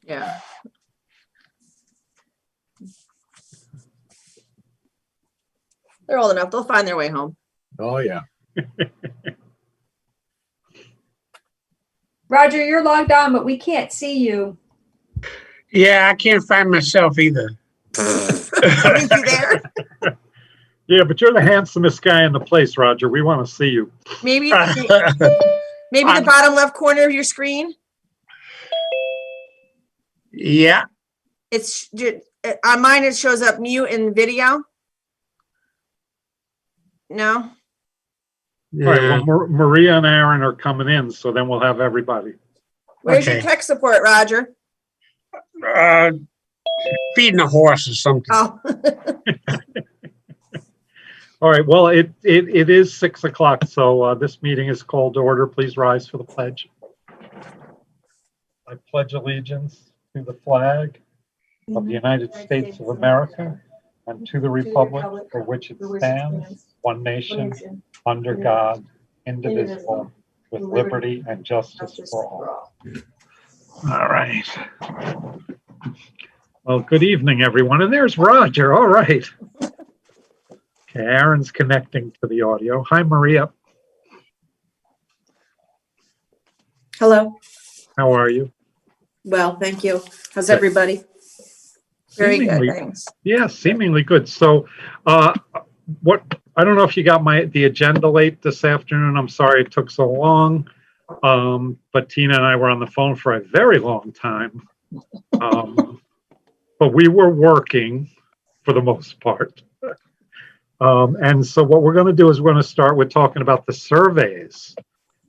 Yeah. They're old enough. They'll find their way home. Oh, yeah. Roger, you're logged on, but we can't see you. Yeah, I can't find myself either. Is he there? Yeah, but you're the handsomest guy in the place, Roger. We want to see you. Maybe the bottom left corner of your screen. Yeah. It's on mine. It shows up mute in video. No. All right, well, Maria and Aaron are coming in, so then we'll have everybody. Where's your Okay. tech support, Roger? Feeding a horse or something. Oh. All right, well, it is 6 o'clock, so this meeting is called to order. Please rise for the pledge. I pledge allegiance to the flag of the United States of America and to the republic for which it stands, one nation, under God, indivisible, with liberty and justice for all. All right. Well, good evening, everyone. And there's Roger. All right. Okay, Aaron's connecting to the audio. Hi, Maria. Hello. How are you? Well, thank you. How's everybody? Very Seemingly- good. Thanks. Yeah, seemingly good. So, what, I don't know if you got the agenda late this afternoon. I'm sorry it took so long. But Tina and I were on the phone for a very long time. But we were working for the most part. And so what we're going to do is we're going to start with talking about the surveys.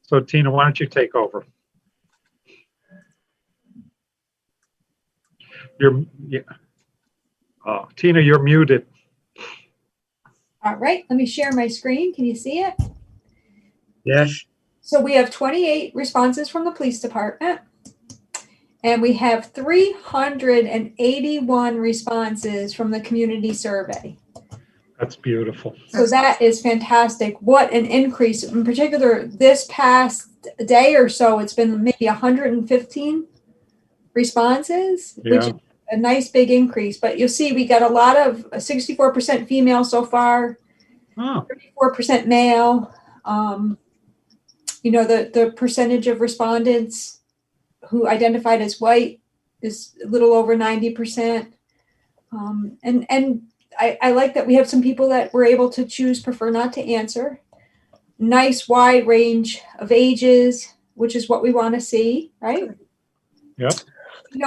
So Tina, why don't you take over? Tina, you're muted. All right, let me share my screen. Can you see it? Yes. So we have 28 responses from the police department, and we have 381 responses from the community survey. That's beautiful. So that is fantastic. What an increase. In particular, this past day or so, it's been maybe 115 responses, which Yeah. is a nice big increase. But you'll see we got a lot of 64% female so far, Oh, 34% male. The percentage of respondents who identified as white is a little over 90%. And I like that we have some people that were able to prefer not to answer. Nice wide range of ages, which is what we want to see, right? Yep. We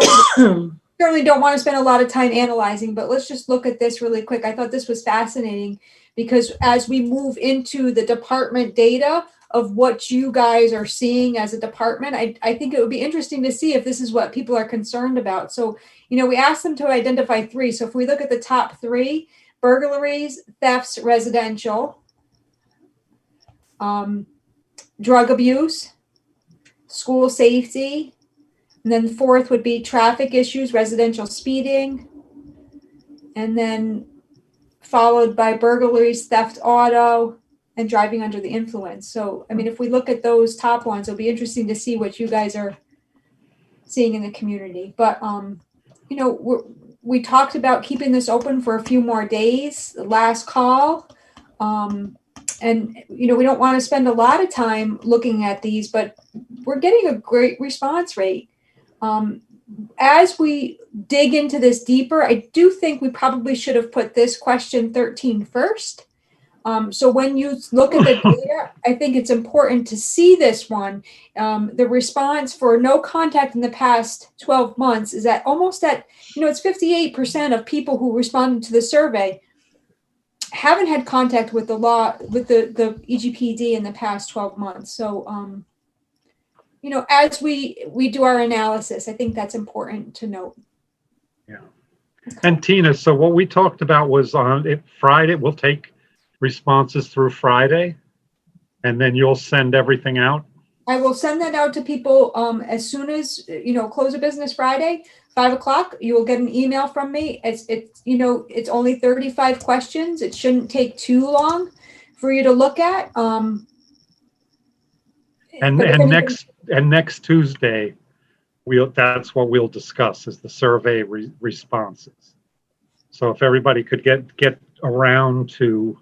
certainly don't want to spend a lot of time analyzing, but let's just look at this really quick. I thought this was fascinating because as we move into the department data of what you guys are seeing as a department, I think it would be interesting to see if this is what people are concerned about. So, we asked them to identify 3. So if we look at the top 3, burglaries, thefts, residential, drug abuse, school safety, and then 4th would be traffic issues, residential speeding, and then followed by burglaries, theft, auto, and driving under the influence. So, if we look at those top ones, it'll be interesting to see what you guys are seeing in the community. But, we talked about keeping this open for a few more days, the last call. We don't want to spend a lot of time looking at these, but we're getting a great response rate. As we dig into this deeper, I do think we probably should have put this question 13 first. So when you look at the data, I think it's important to see this one. The response for no contact in the past 12 months is at almost it's 58% of people who responded to the survey haven't had contact with the EGPD in the past 12 months. So, as we do our analysis, I think that's important to note. Yeah. And Tina, so what we talked about was on Friday, we'll take responses through Friday, and then you'll send everything out? I will send that out to people as soon as, close of business Friday, 5:00. You will get an email from me. It's only 35 questions. It shouldn't take too long for you to look at. And next Tuesday, that's what we'll discuss is the survey responses. So if everybody could get around to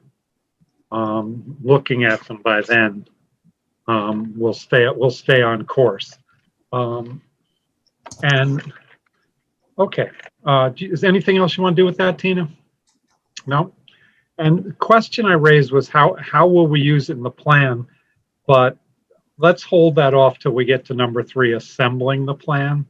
looking at them by then, we'll stay on course. And okay, is there anything else you want to do with that, Tina? No. And the question I raised was how will we use it in the plan? But let's hold that off till we get to number 3, assembling the plan.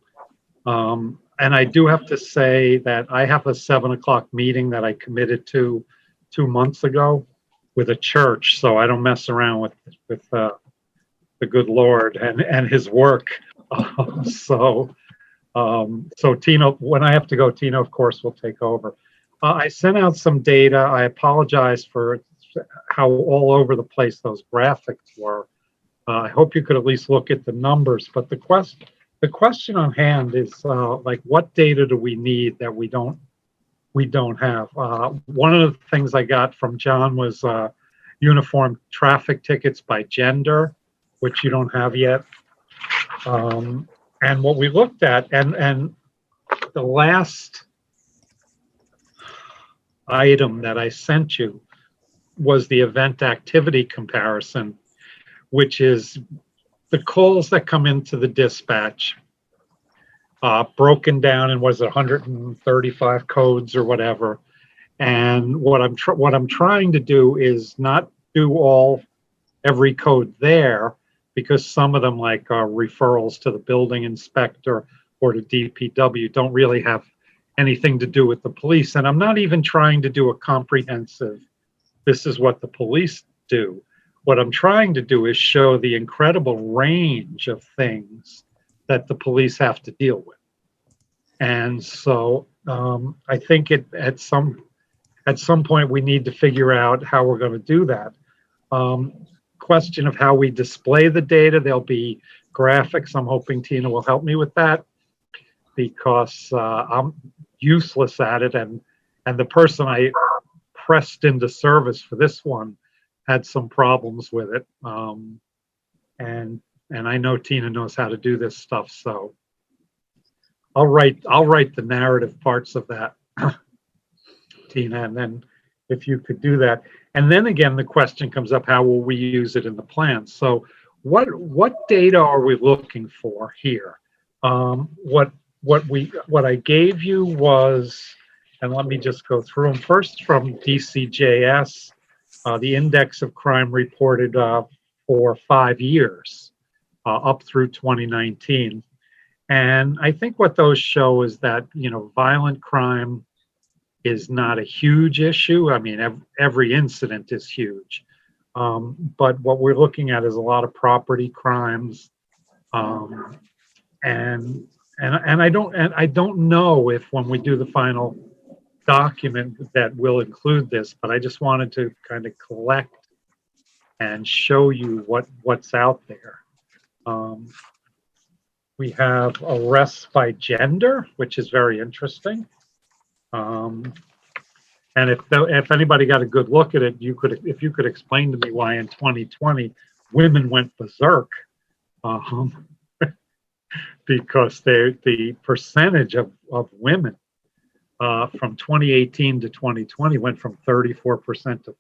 And I do have to say that I have a 7 o'clock meeting that I committed to 2 months ago with a church, so I don't mess around with the good Lord and His work. So Tina, when I have to go, Tina, of course, will take over. I sent out some data. I apologize for how all over the place those graphics were. I hope you could at least look at the numbers. But the question on hand is like, what data do we need that we don't have? One of the things I got from John was uniform traffic tickets by gender, which you don't have yet. And what we looked at, and the last item that I sent you was the event activity comparison, which is the calls that come into the dispatch, broken down in, was it 135 codes or whatever. And what I'm trying to do is not do every code there, because some of them, like referrals to the building inspector or to DPW, don't really have anything to do with the police. And I'm not even trying to do a comprehensive, this is what the police do. What I'm trying to do is show the incredible range of things that the police have to deal with. And so I think at some point we need to figure out how we're going to do that. Question of how we display the data. There'll be graphics. I'm hoping Tina will help me with that, because I'm useless at it, and the person I pressed into service for this one had some problems with it, and I know Tina knows how to do this stuff, so I'll write the narrative parts of that, Tina, and then if you could do that. And then again, the question comes up, how will we use it in the plan? So what data are we looking for here? What I gave you was, and let me just go through them. First, from DCJS, the index of crime reported for 5 years, up through 2019. And I think what those show is that, violent crime is not a huge issue. I mean, every incident is huge. But what we're looking at is a lot of property crimes. And I don't know if when we do the final document that will include this, but I just wanted to kind of collect and show you what's out there. We have arrests by gender, which is very interesting. And if anybody got a good look at it, if you could explain to me why in 2020 women went berserk, because the percentage of women from 2018 to 2020 went from 34% to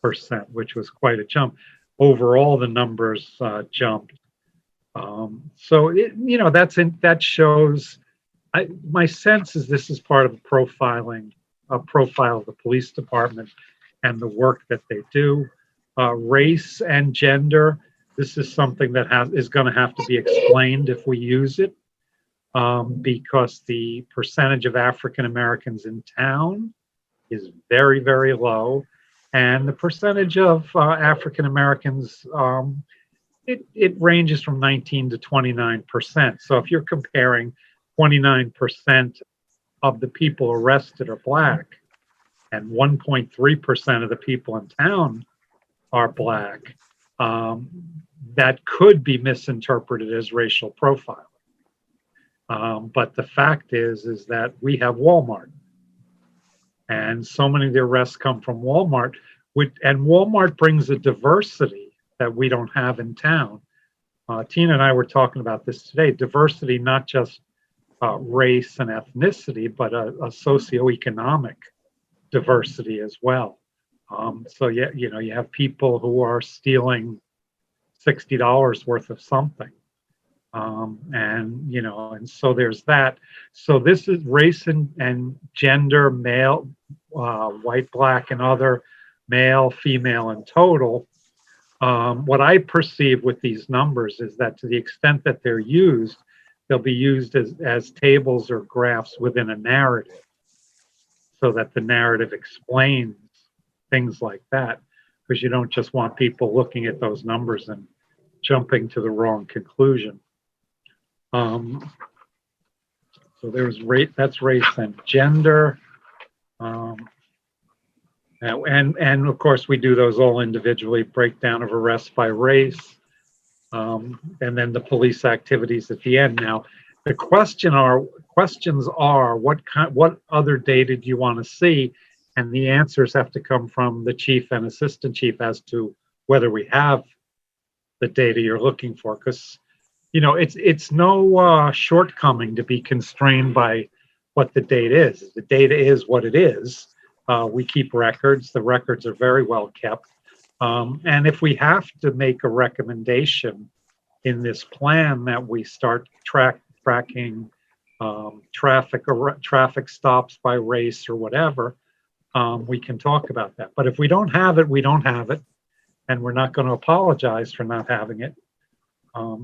44%, which was quite a jump. Overall, the numbers jumped. So that shows. My sense is this is part of a profile of the police department and the work that they do. Race and gender. This is something that is going to have to be explained if we use it, because the percentage of African Americans in town is very, very low, and the percentage of African Americans, it ranges from 19 to 29%. So if you're comparing 29% of the people arrested are Black, and 1.3% of the people in town are Black, that could be misinterpreted as racial profiling. But the fact is that we have Walmart, and so many of the arrests come from Walmart, and Walmart brings a diversity that we don't have in town. Tina and I were talking about this today. Diversity, not just race and ethnicity, but a socioeconomic diversity as well. So yeah, you have people who are stealing $60 worth of something. And so there's that. So this is race and gender, male, white, black, and other, male, female, and total. What I perceive with these numbers is that to the extent that they're used, they'll be used as tables or graphs within a narrative, so that the narrative explains things like that, because you don't just want people looking at those numbers and jumping to the wrong conclusion. So there's that's race and gender. And of course, we do those all individually, breakdown of arrests by race, and then the police activities at the end. Now, the questions are what other data do you want to see? And the answers have to come from the chief and assistant chief as to whether we have the data you're looking for, because it's no shortcoming to be constrained by what the data is. The data is what it is. We keep records. The records are very well kept. And if we have to make a recommendation in this plan that we start tracking traffic stops by race or whatever, we can talk about that. But if we don't have it, we don't have it. And we're not going to apologize for not having it.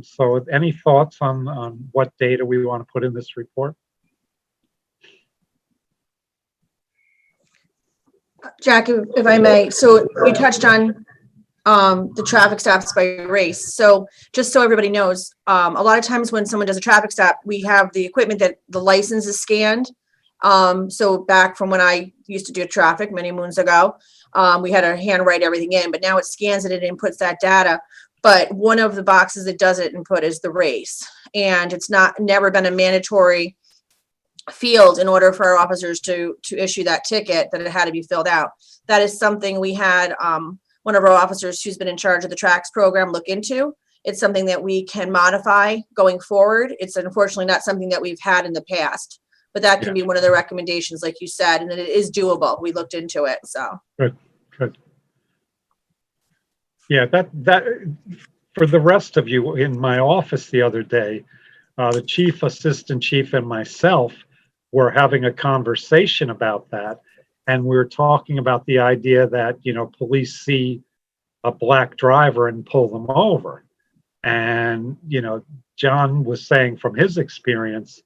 So any thoughts on what data we want to put in this report? Jack, if I may, so you touched on the traffic stops by race. So just so everybody knows, a lot of times when someone does a traffic stop, we have the equipment that the license is scanned. So back from when I used to do traffic many moons ago, we had to handwrite everything in, but now it scans it and inputs that data. But one of the boxes that doesn't input is the race, and it's never been a mandatory field in order for our officers to issue that ticket, that it had to be filled out. That is something we had one of our officers who's been in charge of the tracks program look into. It's something that we can modify going forward. It's unfortunately not something that we've had in the past, but that can be one of the recommendations, like you said, and that it is doable. We looked into it. So good. Yeah, that for the rest of you, in my office the other day, the chief, assistant chief, and myself were having a conversation about that. And we were talking about the idea that, police see a black driver and pull them over. And, John was saying from his experience,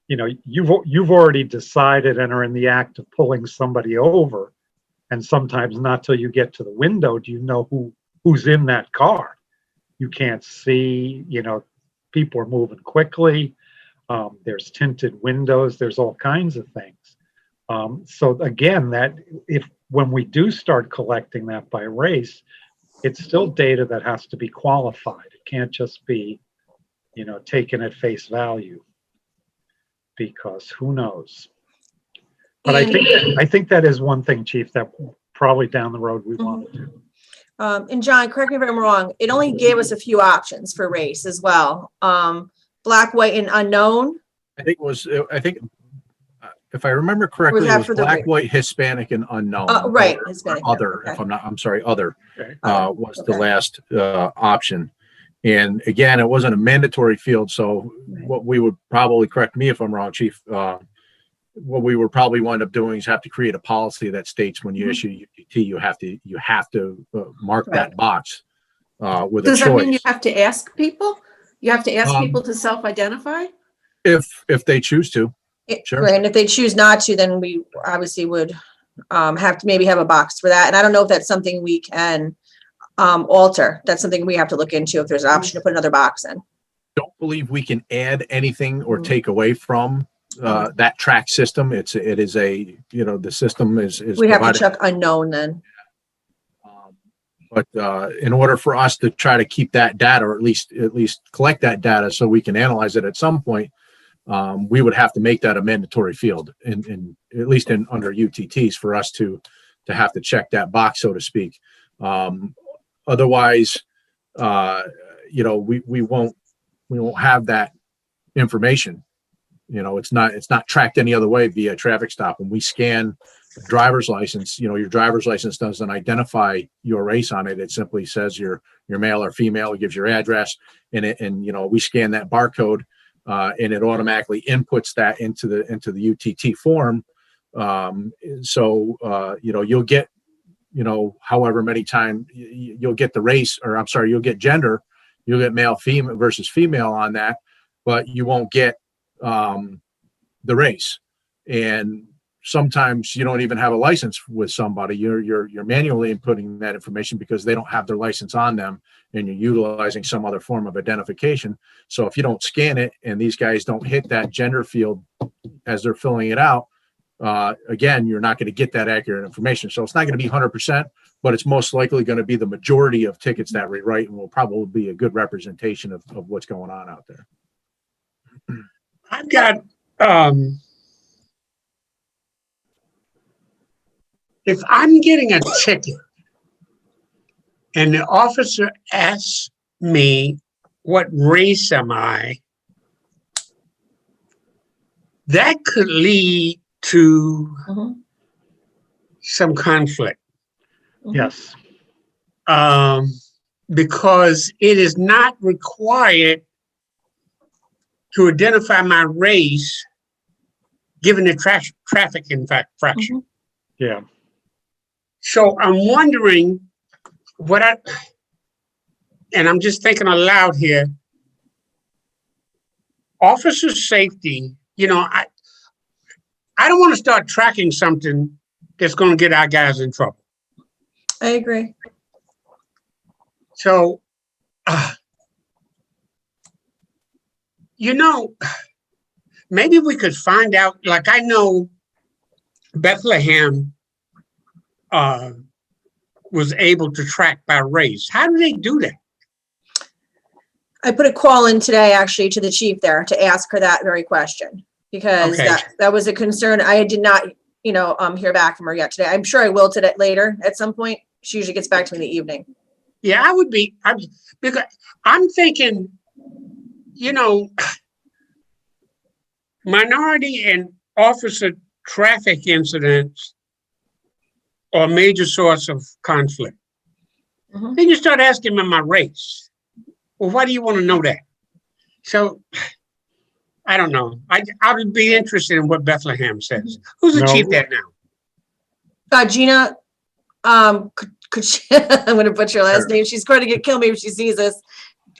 you've already decided and are in the act of pulling somebody over. And sometimes not till you get to the window do you know who's in that car. You can't see, people are moving quickly. There's tinted windows. There's all kinds of things. So again, when we do start collecting that by race, it's still data that has to be qualified. It can't just be, taken at face value, because who knows? But I think that is one thing, Chief, that probably down the road we want to do. And John, correct me if I'm wrong, it only gave us a few options for race as well. Black, white, and unknown. I think if I remember correctly, it was black, white, Hispanic, and unknown. Right. Or Hispanic, other, okay. Other Okay. was the last option. And again, it wasn't a mandatory field. So what we would probably, correct me if I'm wrong, Chief, what we would probably wind up doing is have to create a policy that states when you issue UT, you have to mark that box with a choice. Does that mean you have to ask people? You have to ask people to self-identify? If they choose to. Sure. Right, and if they choose not to, then we obviously would have to maybe have a box for that. And I don't know if that's something we can alter. That's something we have to look into if there's an option to put another box in. Don't believe we can add anything or take away from that track system. It is the system is We have to provided. check unknown then. But in order for us to try to keep that data, or at least collect that data so we can analyze it at some point, we would have to make that a mandatory field in at least under UTTs for us to have to check that box, so to speak. Otherwise, we won't have that information. It's not tracked any other way via traffic stop. When we scan driver's license, your driver's license doesn't identify your race on it. It simply says you're male or female. It gives your address, and we scan that barcode, and it automatically inputs that into the UTT form. You'll get, however many times you'll get the race, or I'm sorry, you'll get gender, you'll get male, female versus female on that, but you won't get the race. And sometimes you don't even have a license with somebody. You're manually inputting that information because they don't have their license on them, and you're utilizing some other form of identification. So if you don't scan it and these guys don't hit that gender field as they're filling it out, again, you're not going to get that accurate information. So it's not going to be 100%, but it's most likely going to be the majority of tickets that we write, and will probably be a good representation of what's going on out there. I've got, if I'm getting a ticket and the officer asks me, what race am I? That could lead to some conflict. Yes. Because it is not required to identify my race given the traffic infraction. Yeah. So I'm wondering and I'm just thinking aloud here, officer safety, I don't want to start tracking something that's going to get our guys in trouble. I agree. So, maybe we could find out, like I know Bethlehem was able to track by race. How do they do that? I put a call in today actually to the chief there to ask her that very question, because Okay. that was a concern. I did not, hear back from her yet today. I'm sure I will today later at some point. She usually gets back to me in the evening. Yeah, because I'm thinking, minority and officer traffic incidents are a major source of conflict. Mhm. Then you start asking me my race. Well, why do you want to know that? So, I don't know. I would be interested in what Bethlehem says. Who's the No. chief there now? Gina, could she, I'm going to butcher her last name. She's going to kill me if she sees this.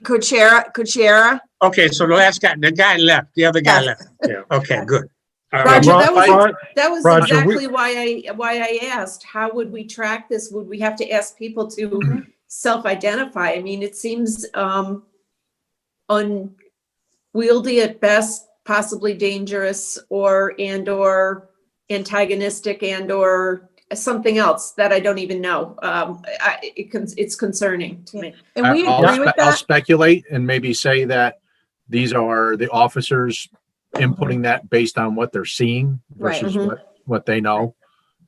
Kuchera. Okay, so the guy left. The other guy Yes. left. Yeah. Okay, good. All Roger, right. that was Roger, exactly why I asked, how would we track this? Would we have to ask people to self-identify? I mean, it seems unwieldy at best, possibly dangerous or antagonistic or something else that I don't even know. It's concerning to me. And we I'll agree with I'll that. speculate and maybe say that these are the officers inputting that based on what they're seeing Right. versus Mhm. what they know.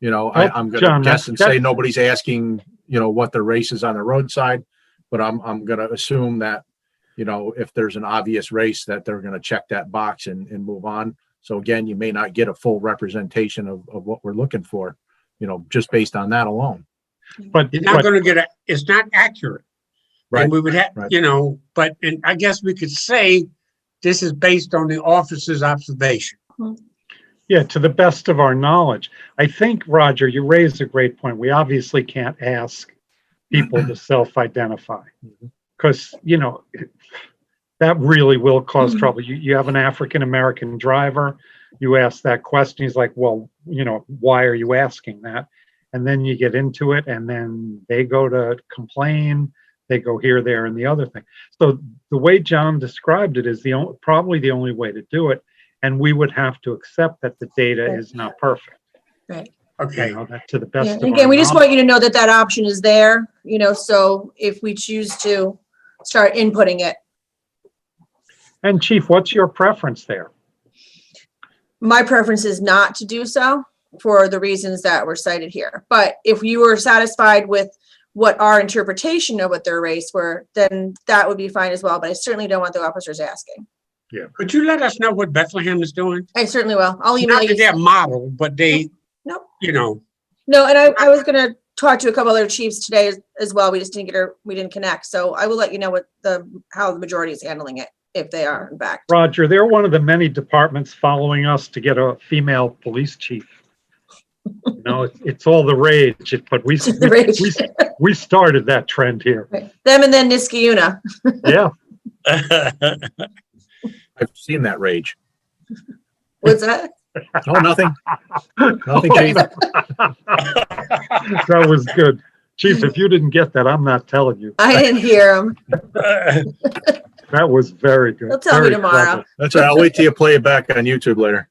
I'm going John, to guess and that's- say nobody's asking, what their race is on the roadside, but I'm going to assume that, if there's an obvious race, that they're going to check that box and move on. So again, you may not get a full representation of what we're looking for, just based on that alone. But You're not going to it's not accurate. Right. And we would have, Right. and I guess we could say this is based on the officer's observation. yeah, to the best of our knowledge. I think, Roger, you raised a great point. We obviously can't ask people to self-identify because, that really will cause trouble. You have an African-American driver, you ask that question, he's like, well, why are you asking that? And then you get into it, and then they go to complain, they go here, there, and the other thing. So the way John described it is probably the only way to do it. And we would have to accept that the data is not perfect. Right. Okay. That to the Yeah. best And of again, our we just knowledge. want you to know that option is there, so if we choose to start inputting it. And Chief, what's your preference there? My preference is not to do so for the reasons that were cited here. But if you were satisfied with what our interpretation of what their race were, then that would be fine as well. But I certainly don't want the officers asking. Could you let us know what Bethlehem is doing? I certainly will. I'll email Not that you. they're model, but they, Nope. you know, No, and I was gonna talk to a couple other chiefs today as well. We just we didn't connect. So I will let you know how the majority is handling it, if they are in fact. Roger, they're one of the many departments following us to get a female police chief. It's all the rage, but we started that trend here. Right. Them and then Niskayuna. Yeah. I've seen that rage. What's that? Oh, nothing. Nothing, Chief. That was good. Chief, if you didn't get that, I'm not telling you. I didn't hear him. That was very good. He'll tell me Very tomorrow. clever. That's all right. I'll wait till you play it back on YouTube later.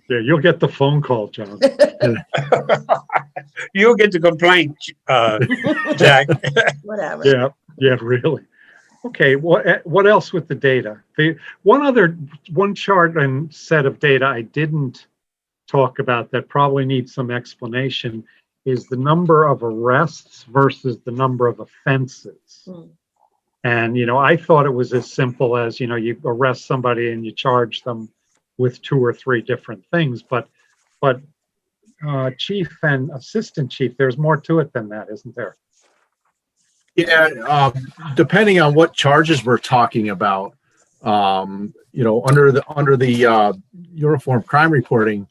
Yeah, you'll get the phone call, John. you'll get the complaint, Jack. Whatever. Yeah, really. Okay, what else with the data? One chart and set of data I didn't talk about that probably needs some explanation is the number of arrests versus the number of offenses. And, I thought it was as simple as, you arrest somebody and you charge them with 2 or 3 different things, but chief and assistant chief, there's more to it than that, isn't there? Yeah, depending on what charges we're talking about, under the uniform crime reporting,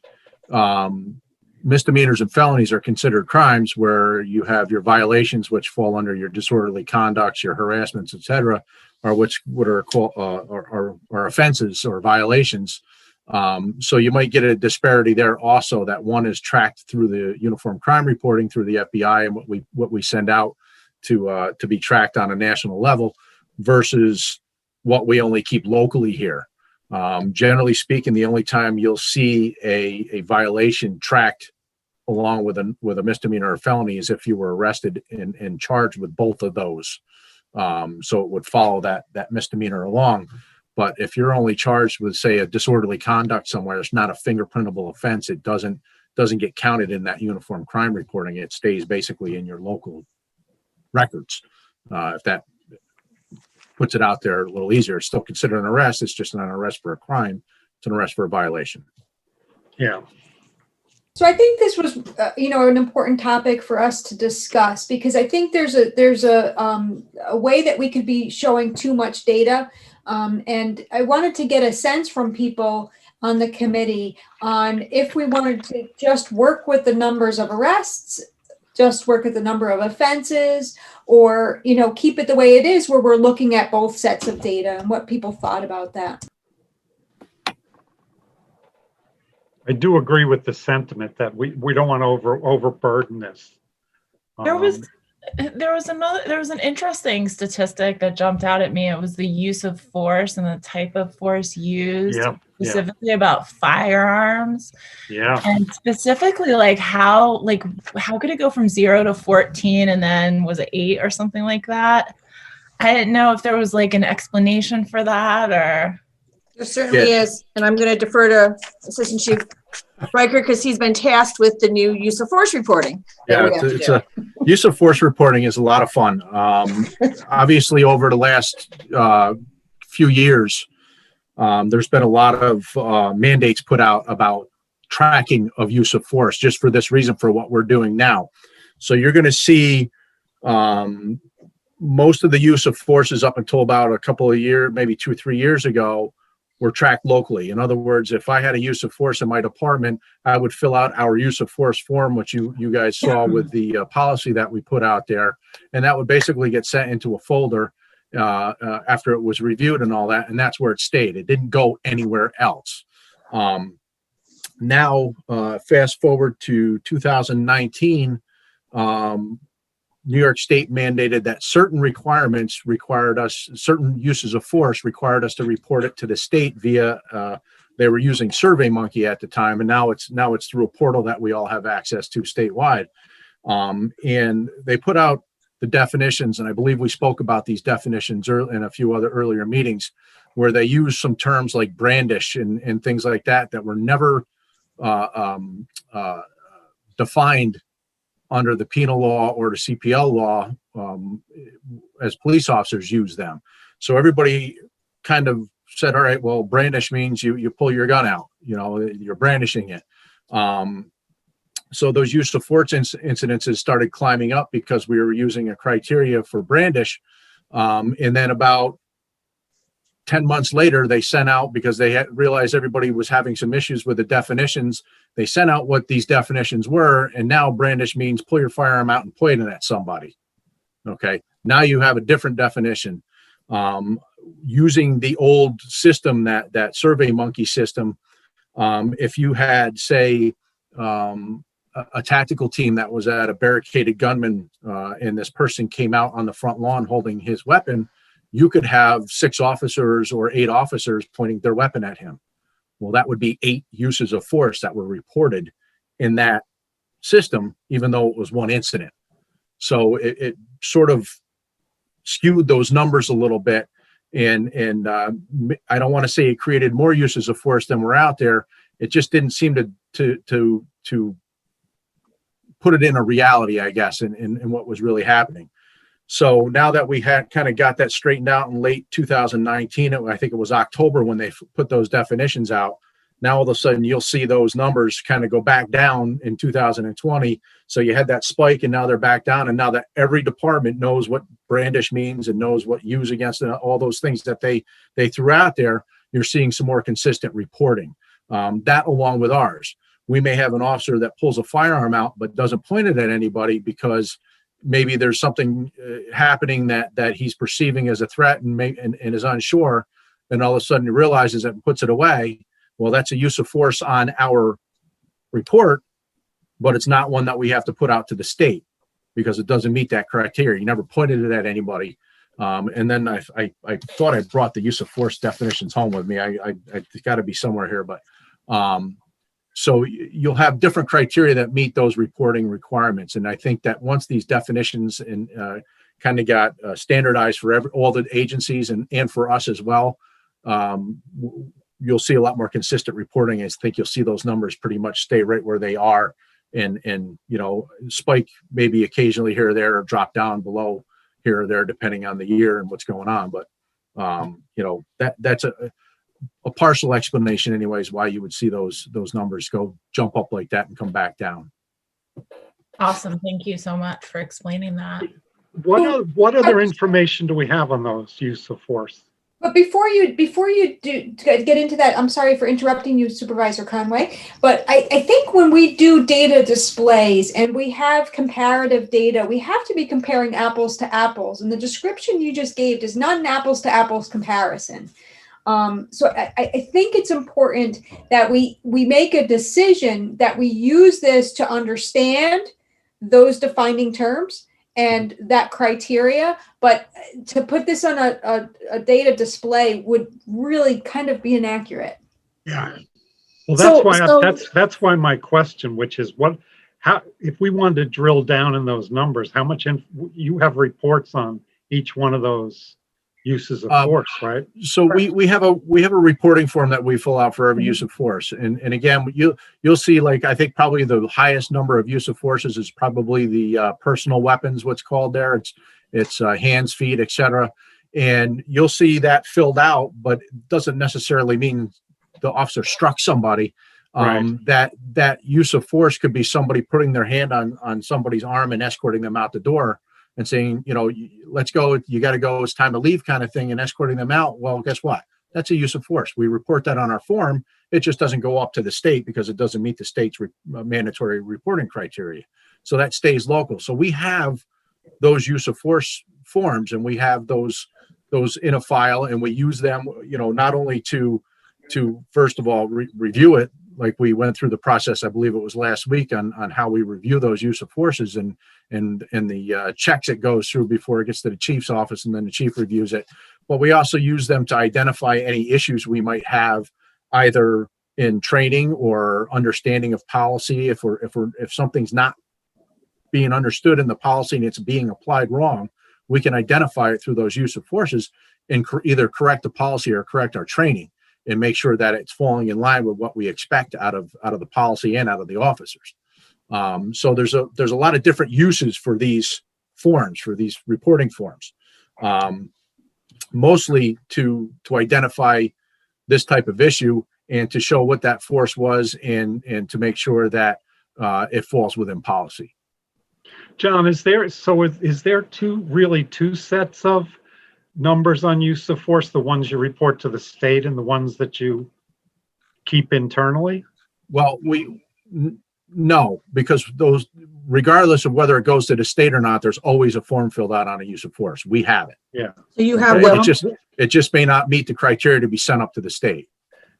misdemeanors and felonies are considered crimes, where you have your violations, which fall under your disorderly conducts, your harassments, etc., or what are called are offenses or violations. So you might get a disparity there also, that one is tracked through the uniform crime reporting through the FBI and what we send out to be tracked on a national level versus what we only keep locally here. Generally speaking, the only time you'll see a violation tracked along with a misdemeanor or felony is if you were arrested and charged with both of those. So it would follow that misdemeanor along. But if you're only charged with, say, a disorderly conduct somewhere, it's not a fingerprintable offense. It doesn't get counted in that uniform crime reporting. It stays basically in your local records. If that puts it out there a little easier, it's still considered an arrest. It's just not an arrest for a crime. It's an arrest for a violation. Yeah. So I think this was, an important topic for us to discuss, because I think there's a way that we could be showing too much data. And I wanted to get a sense from people on the committee on if we wanted to just work with the numbers of arrests, just work at the number of offenses, or, keep it the way it is, where we're looking at both sets of data, and what people thought about that. I do agree with the sentiment that we don't want to overburden this. There was an interesting statistic that jumped out at me. It was the use of force and the type of force used, specifically about firearms. Yeah. And specifically, how could it go from 0 to 14 and then was it 8 or something like that? I didn't know if there was an explanation for that, or. There certainly is, and I'm going to defer to Assistant Chief Riker because he's been tasked with the new use of force reporting. Yeah, use of force reporting is a lot of fun. Obviously, over the last few years, there's been a lot of mandates put out about tracking of use of force, just for this reason, for what we're doing now. So you're going to see most of the use of forces up until about a couple of years, maybe 2 or 3 years ago, were tracked locally. In other words, if I had a use of force in my department, I would fill out our use of force form, which you guys saw with the policy that we put out there, and that would basically get sent into a folder after it was reviewed and all that, and that's where it stayed. It didn't go anywhere else. Now, fast forward to 2019, New York State mandated that certain uses of force required us to report it to the state via, they were using SurveyMonkey at the time, and now it's through a portal that we all have access to statewide. And they put out the definitions, and I believe we spoke about these definitions in a few other earlier meetings, where they use some terms like brandish and things like that were never defined under the penal law or the CPL law as police officers use them. So everybody kind of said, all right, well, brandish means you pull your gun out, you're brandishing it. So those use of force incidences started climbing up because we were using a criteria for brandish. And then about 10 months later, they sent out, because they had realized everybody was having some issues with the definitions, they sent out what these definitions were. And now brandish means pull your firearm out and point it at somebody. Okay. Now you have a different definition. Using the old system, that SurveyMonkey system, if you had, say, a tactical team that was at a barricaded gunman, and this person came out on the front lawn holding his weapon, you could have 6 officers or 8 officers pointing their weapon at him. Well, that would be 8 uses of force that were reported in that system, even though it was one incident. So it sort of skewed those numbers a little bit. And I don't want to say it created more uses of force than were out there. It just didn't seem to put it in a reality, I guess, in what was really happening. So now that we had kind of got that straightened out in late 2019, I think it was October when they put those definitions out. Now all of a sudden you'll see those numbers kind of go back down in 2020. So you had that spike and now they're back down. And now that every department knows what brandish means and knows what use against all those things that they threw out there, you're seeing some more consistent reporting. That along with ours. We may have an officer that pulls a firearm out but doesn't point it at anybody because maybe there's something happening that he's perceiving as a threat and is unsure, and all of a sudden he realizes it and puts it away. Well, that's a use of force on our report, but it's not one that we have to put out to the state because it doesn't meet that criteria. You never pointed it at anybody. And then I thought I brought the use of force definitions home with me. It's got to be somewhere here, but so you'll have different criteria that meet those reporting requirements. And I think that once these definitions kind of got standardized for all the agencies and for us as well, you'll see a lot more consistent reporting. I think you'll see those numbers pretty much stay right where they are and spike maybe occasionally here or there or drop down below here or there, depending on the year and what's going on. But, that's a partial explanation anyways, why you would see those numbers jump up like that and come back down. Awesome. Thank you so much for explaining that. What other information do we have on those use of force? But before you do get into that, I'm sorry for interrupting you, Supervisor Conway, but I think when we do data displays and we have comparative data, we have to be comparing apples to apples. And the description you just gave is not an apples to apples comparison. So I think it's important that we make a decision that we use this to understand those defining terms and that criteria, but to put this on a data display would really kind of be inaccurate. Yeah. Well, that's why my question, which is how if we wanted to drill down in those numbers, how much you have reports on each one of those uses of force, right? So we have a reporting form that we fill out for every use of force, and again you'll see, like, I think probably the highest number of use of forces is probably the personal weapons, what's called there. It's hands, feet, etc. And you'll see that filled out, but it doesn't necessarily mean the officer struck somebody. Right. That use of force could be somebody putting their hand on somebody's arm and escorting them out the door and saying, let's go, you got to go, it's time to leave kind of thing, and escorting them out. Well, guess what? That's a use of force. We report that on our form. It just doesn't go up to the state because it doesn't meet the state's mandatory reporting criteria. So that stays local. So we have those use of force forms, and we have those in a file, and we use them, not only to first of all review it, like we went through the process, I believe it was last week, on how we review those use of forces and the checks it goes through before it gets to the chief's office, and then the chief reviews it. But we also use them to identify any issues we might have, either in training or understanding of policy. If something's not being understood in the policy and it's being applied wrong, we can identify it through those use of forces and either correct the policy or correct our training and make sure that it's falling in line with what we expect out of the policy and out of the officers. So there's a lot of different uses for these forms, for these reporting forms, mostly to identify this type of issue and to show what that force was and to make sure that it falls within policy. John, is there two sets of numbers on use of force, the ones you report to the state and the ones that you keep internally? Well, no, because those, regardless of whether it goes to the state or not, there's always a form filled out on a use of force. We have it. Yeah. So you have It just may not meet the criteria to be sent up to the state.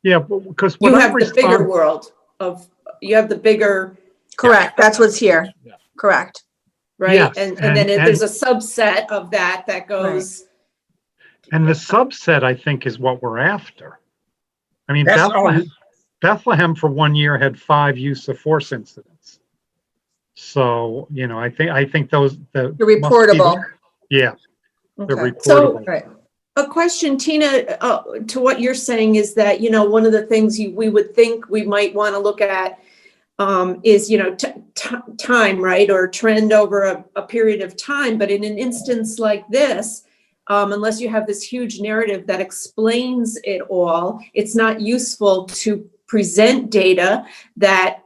Yeah, because You have the bigger world of, you have the bigger, correct. That's what's here. Yeah. Correct. right? Yes, And and- then and- there's a subset of that goes, And the subset, I think, is what we're after. I mean, That's all. Bethlehem for 1 year had 5 use of force incidents. So, I think those, You're reportable. Yeah, they're Okay. reportable. Right. a question, Tina, to what you're saying is that, one of the things we would think we might want to look at is, time, right? Or trend over a period of time. But in an instance like this, unless you have this huge narrative that explains it all, it's not useful to present data that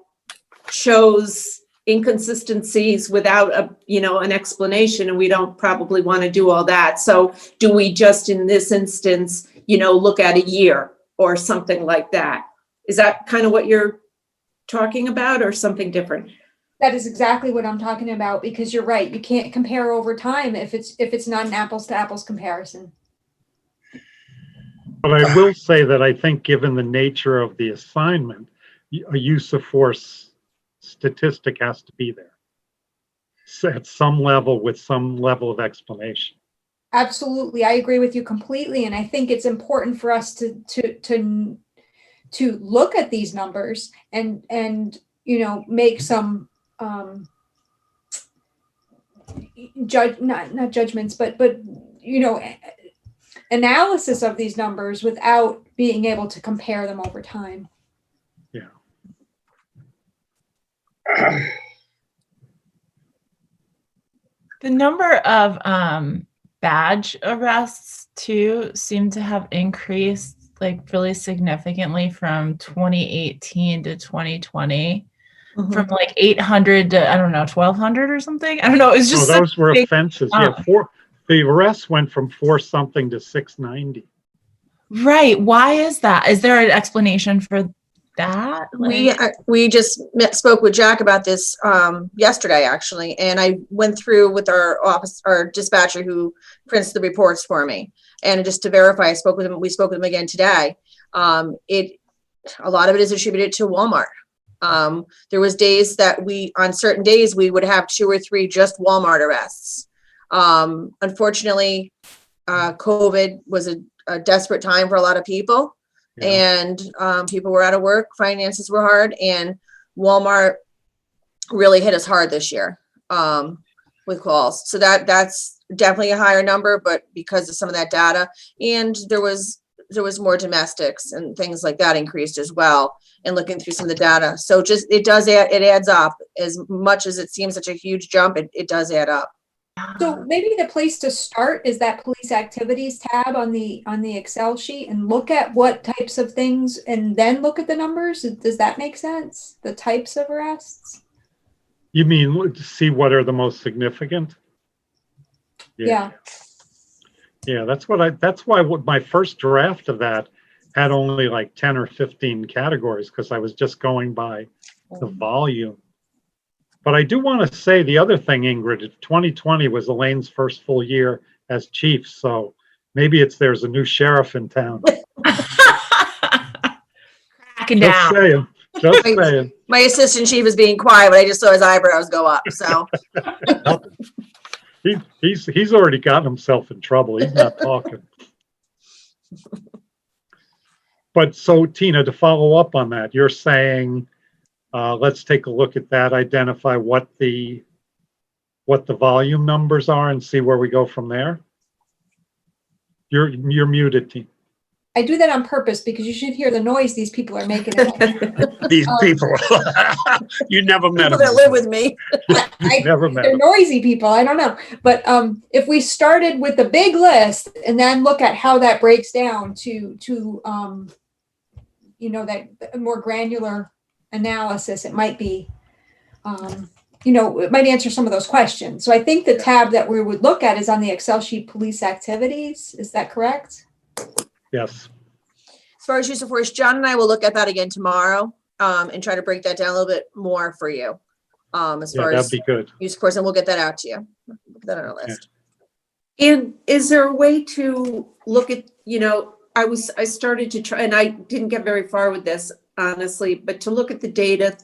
shows inconsistencies without an explanation, and we don't probably want to do all that. So do we just in this instance, look at a year or something like that? Is that kind of what you're talking about, or something different? That is exactly what I'm talking about, because you're right. You can't compare over time if it's not an apples to apples comparison. But I will say that I think given the nature of the assignment, a use of force statistic has to be there. So at some level with some level of explanation. Absolutely. I agree with you completely. And I think it's important for us to look at these numbers and make some not judgments, but analysis of these numbers without being able to compare them over time. Yeah. The number of badge arrests too seem to have increased like really significantly from 2018 to 2020. Mhm. From like 800 to, I don't know, 1200 or something. I don't know. It's just Those were big offenses. jump. Yeah, the arrests went from 4-something to 690. Right. Why is that? Is there an explanation for that? We just spoke with Jack about this yesterday, actually, and I went through with our dispatcher who prints the reports for me, and just to verify, we spoke with him again today. A lot of it is attributed to Walmart. There was days that on certain days we would have 2 or 3 just Walmart arrests. Unfortunately, COVID was a desperate time for a lot of people. Yeah. And people were out of work, finances were hard, and Walmart really hit us hard this year with calls. So that's definitely a higher number, but because of some of that data, and there was more domestics and things like that increased as well. And looking through some of the data, so it adds up. As much as it seems such a huge jump, it does add up. So maybe the place to start is that police activities tab on the Excel sheet, and look at what types of things, and then look at the numbers. Does that make sense? The types of arrests? You mean to see what are the most significant? Yeah. Yeah, that's why my first draft of that had only like 10 or 15 categories, because I was just going by the volume. But I do want to say the other thing, Ingrid, 2020 was Elaine's first full year as chief, so maybe there's a new sheriff in town. Cracking down. Just saying. My assistant chief is being quiet, but I just saw his eyebrows go up. So He's already gotten himself in trouble. He's not talking. But so, Tina, to follow up on that, you're saying, let's take a look at that, identify what the volume numbers are and see where we go from there. You're muted, Tina. I do that on purpose because you should hear the noise these people are making. These people, you never met People them. that live with me. Never met They're them. noisy people. I don't know. But if we started with the big list and then look at how that breaks down to that more granular analysis, it might be, it might answer some of those questions. So I think the tab that we would look at is on the Excel sheet, police activities. Is that correct? Yes. As far as use of force, John and I will look at that again tomorrow, and try to break that down a little bit more for you. As Yeah, far that'd as be good. use of force, and we'll get that out to you. Put that on our list. And is there a way to look at, I started to try, and I didn't get very far with this, honestly, but to look at the data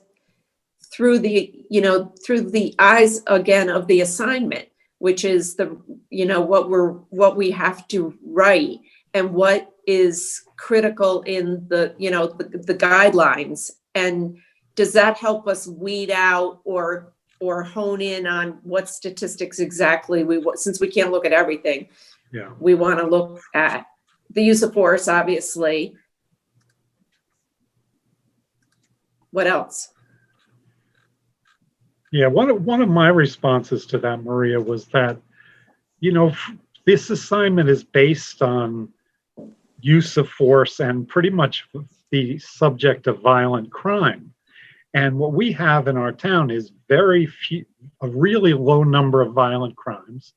through the eyes again of the assignment, which is what we have to write and what is critical in the guidelines. And does that help us weed out or hone in on what statistics exactly since we can't look at everything, Yeah. we want to look at the use of force, obviously. What else? Yeah, one of my responses to that, Maria, was that, this assignment is based on use of force and pretty much the subject of violent crime. And what we have in our town is a really low number of violent crimes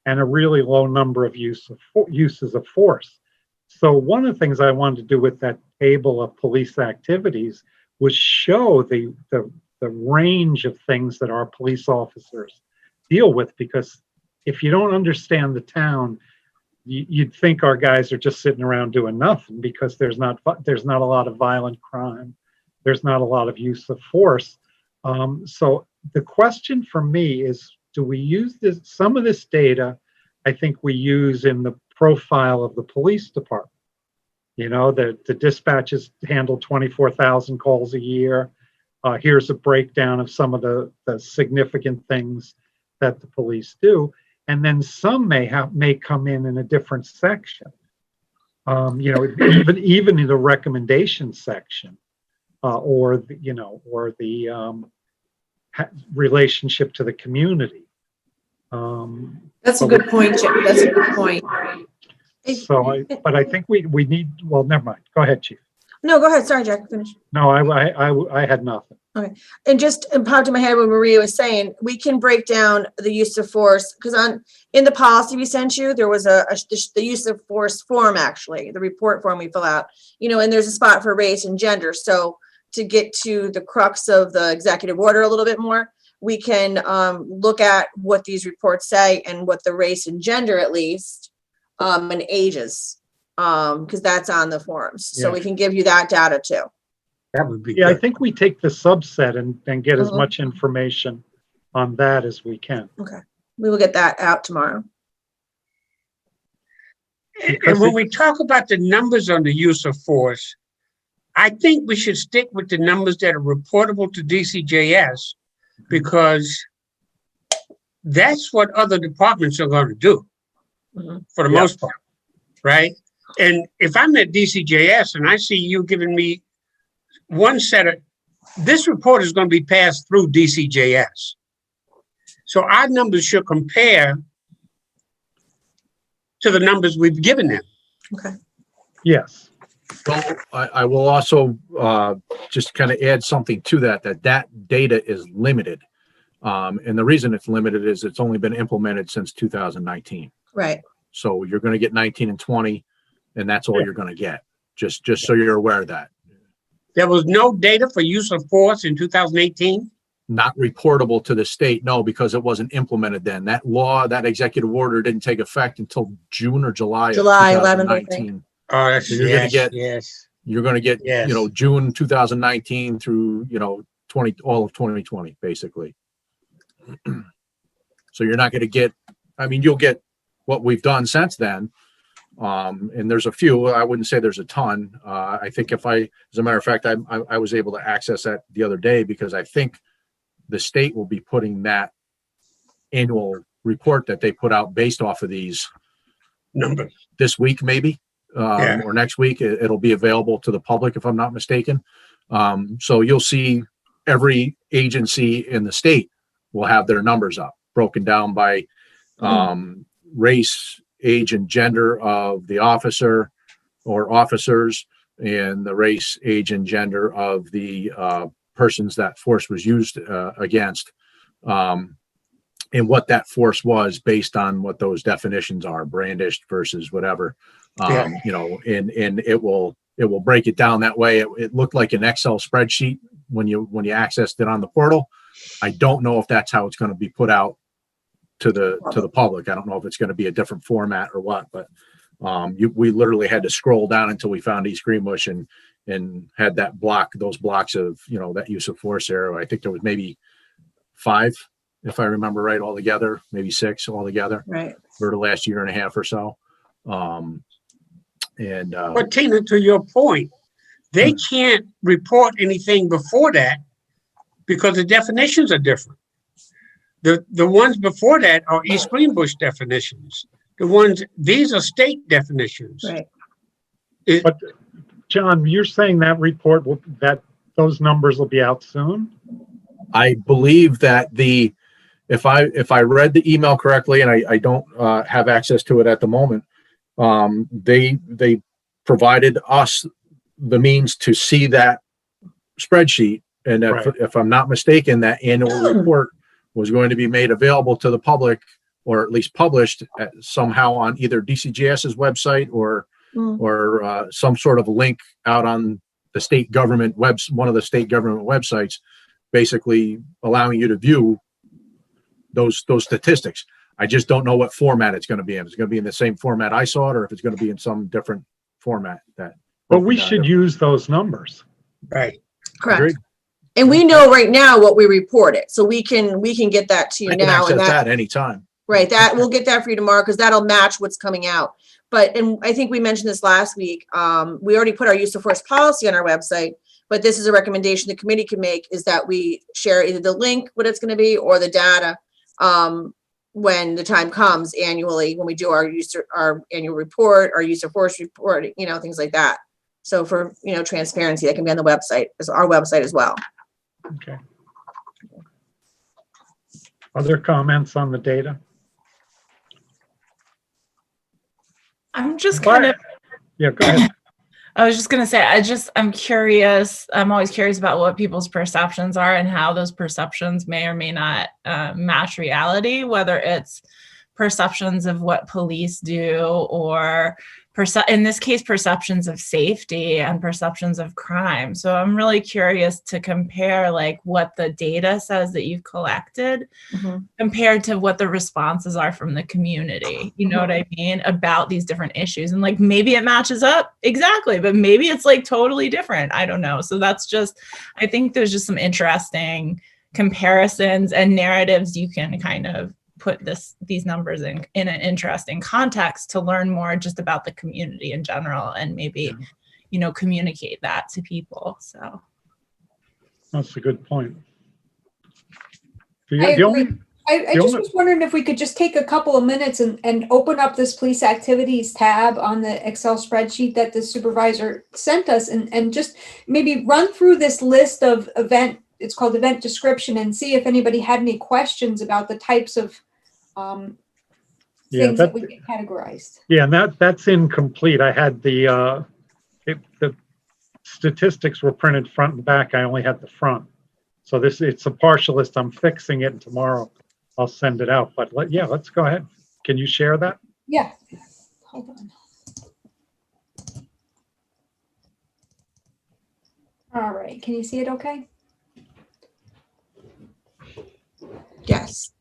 and a really low number of uses of force. So one of the things I wanted to do with that table of police activities was show the range of things that our police officers deal with, because if you don't understand the town, you'd think our guys are just sitting around doing nothing, because there's not a lot of violent crime. There's not a lot of use of force. So the question for me is, do we use some of this data? I think we use in the profile of the police department. The dispatches handle 24,000 calls a year. Here's a breakdown of some of the significant things that the police do. And then some may come in a different section. Even in the recommendation section, or the relationship to the community. That's a good point, Jim. That's a good point. But I think we need. Well, never mind. Go ahead, Chief. No, go ahead. Sorry, Jack. Finish. No, I had nothing. Okay. And just it popped in my head when Maria was saying, we can break down the use of force, because in the policy we sent you, there was the use of force form, actually, the report form we fill out, and there's a spot for race and gender. So to get to the crux of the executive order a little bit more, we can look at what these reports say and what the race and gender, at least, and ages, because that's on the forms. So Yeah. we can give you that data too. That would be Yeah, I good. think we take the subset and get as much information on that as we can. We will get that out tomorrow. And when we talk about the numbers on the use of force, I think we should stick with the numbers that are reportable to DCJS, because that's what other departments are going to do for the most part, right? And if I'm at DCJS and I see you giving me one set of, this report is going to be passed through DCJS. So our numbers should compare to the numbers we've given them. Okay. Yes. So I will also just kind of add something to that data is limited. And the reason it's limited is it's only been implemented since 2019. Right. So you're going to get 19 and 20, and that's all you're going to get. Just so you're aware of that. There was no data for use of force in 2018? Not reportable to the state, no, because it wasn't implemented then. That law, that executive order didn't take effect until June or July July of 11th, I 2019. Oh, that's So you're gonna get- yes. You're going to get, Yes. June 2019 through, all of 2020, basically. So you're not going to get, you'll get what we've done since then. And there's a few, I wouldn't say there's a ton. I think as a matter of fact, I was able to access that the other day, because I think the state will be putting that annual report that they put out based off of these Numbers. this week, maybe. Yeah. or next week. It'll be available to the public, if I'm not mistaken. So you'll see every agency in the state will have their numbers up, broken down by race, age, and gender of the officer or officers, and the race, age, and gender of the persons that force was used against, and what that force was based on what those definitions are, brandished versus whatever. You know, and it will break it down that way. It looked like an Excel spreadsheet when you accessed it on the portal. I don't know if that's how it's going to be put out to the public. I don't know if it's going to be a different format or what, but we literally had to scroll down until we found East Greenbush and had those blocks of, you know, that use of force there. I think there was maybe 5, if I remember right, altogether, maybe 6 altogether, Right. for the last year and a half or so. But Tina, to your point, they can't report anything before that because the definitions are different. The ones before that are East Greenbush definitions. These are state definitions. Right. But John, you're saying that report that those numbers will be out soon? I believe that if I read the email correctly, and I don't have access to it at the moment, they provided us the means to see that spreadsheet, and if I'm not mistaken, that annual report was going to be made available to the public, or at least published somehow on either DCJS's website or some sort of link out on the state government one of the state government websites, basically allowing you to view those statistics. I just don't know what format it's going to be in. It's going to be in the same format I saw it, or if it's going to be in some different format. But we should use those numbers. Right. Correct. Agreed. And we know right now what we reported, so we can get that to you I can now. access And that anytime. right, that we'll get that for you tomorrow because that'll match what's coming out. But, and I think we mentioned this last week, we already put our use of force policy on our website, but this is a recommendation the committee can make, is that we share either the link, what it's going to be, or the data when the time comes annually, when we do our annual report, our use of force report, you know, things like that. So for, you know, transparency, that can be on the website, as our website as well. Okay. Other comments on the data? I'm just kind of, Yeah, go ahead. I was just going to say, I'm curious. I'm always curious about what people's perceptions are and how those perceptions may or may not match reality, whether it's perceptions of what police do or in this case, perceptions of safety and perceptions of crime. So I'm really curious to compare like what the data says that you've collected compared to what the responses are from the community, you know what I mean, about these different issues. And like, maybe it matches up exactly, but maybe it's like totally different. I don't know. So that's just, I think there's just some interesting comparisons and narratives you can kind of put these numbers in an interesting context to learn more just about the community in general and maybe, you know, communicate that to people. So That's a good point. I agree. I just was wondering if we could just take a couple of minutes and open up this police activities tab on the Excel spreadsheet that the supervisor sent us and just maybe run through this list of it's called event description, and see if anybody had any questions about the types of things that we get categorized. Yeah, and that's incomplete. I had the statistics were printed front and back. I only had the front. So it's a partial list. I'm fixing it, and tomorrow I'll send it out. But let's go ahead. Can you share that? Yeah. Hold on. All right. Can you see it okay? Yes.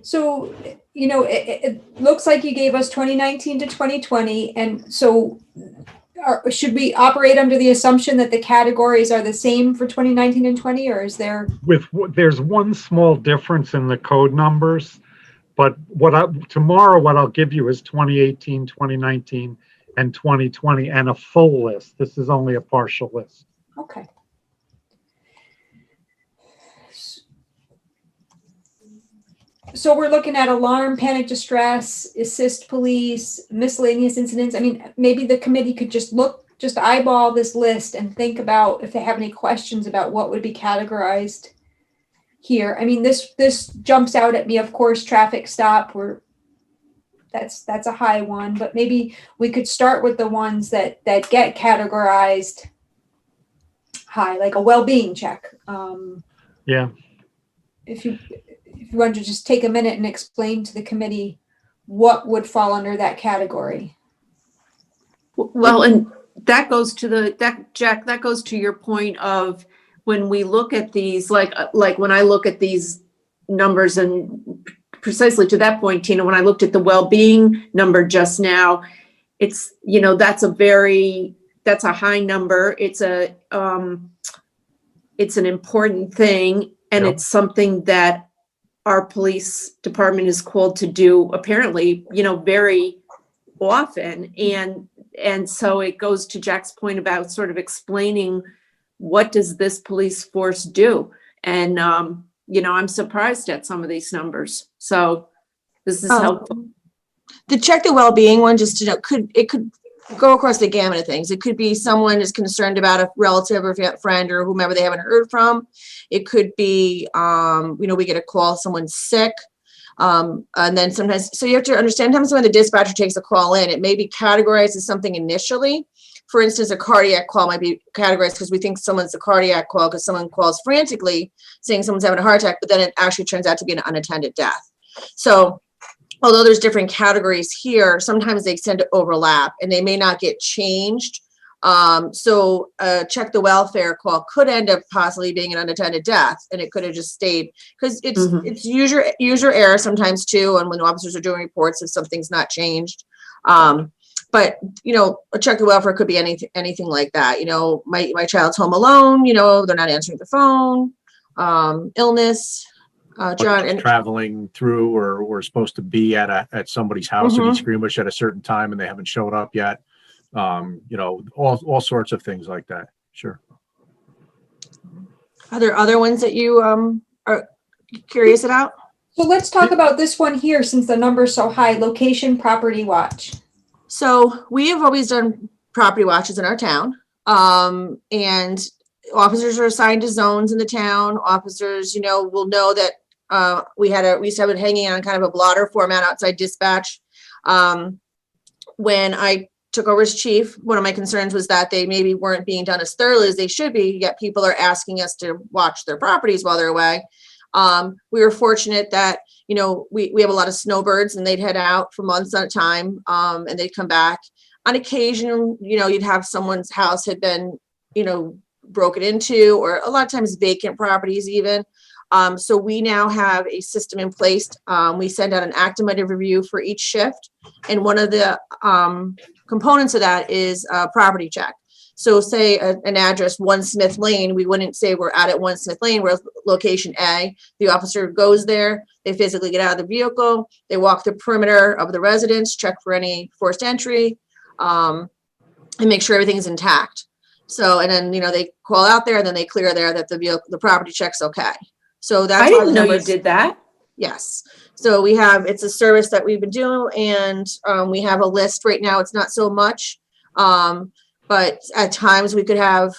So, you know, it looks like you gave us 2019 to 2020. And so should we operate under the assumption that the categories are the same for 2019 and 20, or is there? There's one small difference in the code numbers, but tomorrow what I'll give you is 2018, 2019, and 2020, and a full list. This is only a partial list. Okay. So we're looking at alarm, panic, distress, assist police, miscellaneous incidents. I mean, maybe the committee could just eyeball this list and think about if they have any questions about what would be categorized here. I mean, this jumps out at me, of course, traffic stop, that's a high one, but maybe we could start with the ones that get categorized high, like a well-being check. Yeah. If you want to just take a minute and explain to the committee what would fall under that category. Well, and that goes to Jack, that goes to your point of when we look at these, like when I look at these numbers, and precisely to that point, Tina, when I looked at the well-being number just now, it's, that's a high number. It's an important thing, and Yep. it's something that our police department is called to do, apparently, very often. And so it goes to Jack's point about sort of explaining, what does this police force do? And, I'm surprised at some of these numbers. So this is helpful. The check the well-being one, just to know, it could go across the gamut of things. It could be someone is concerned about a relative or friend or whomever they haven't heard from. It could be, we get a call, someone's sick. And then sometimes, so you have to understand, sometimes when the dispatcher takes a call in, it may be categorized as something initially. For instance, a cardiac call might be categorized because we think someone's a cardiac call because someone calls frantically saying someone's having a heart attack, but then it actually turns out to be an unattended death. So although there's different categories here, sometimes they extend to overlap and they may not get changed. So check the welfare call could end up possibly being an unattended death, and it could have just stayed, because it's user error sometimes too, and when the officers are doing reports if something's not changed. But a check the welfare could be anything like that. My child's home alone, they're not answering the phone, illness. John, and traveling through or supposed to be at somebody's house in East Greenwich at a certain time and they haven't showed up yet. All sorts of things like that. Sure. Are there other ones that you are curious about? So let's talk about this one here, since the number's so high, location property watch. So we have always done property watches in our town. And officers are assigned to zones in the town. Officers, will know that we used to have it hanging on kind of a blotter format outside dispatch. When I took over as chief, one of my concerns was that they maybe weren't being done as thoroughly as they should be, yet people are asking us to watch their properties while they're away. We were fortunate that, we have a lot of snowbirds and they'd head out for months at a time, and they'd come back. On occasion, you'd have someone's house had been, broken into, or a lot of times vacant properties even. So we now have a system in place. We send out an activated review for each shift. And one of the components of that is a property check. So say an address, 1 Smith Lane, we wouldn't say we're out at 1 Smith Lane, we're location A. The officer goes there, they physically get out of the vehicle, they walk the perimeter of the residence, check for any forced entry, and make sure everything's intact. So, and then, they call out there and then they clear there that the property check's okay. So that's I didn't know you did that. Yes. So it's a service that we've been doing, and we have a list right now. It's not so much, but at times we could have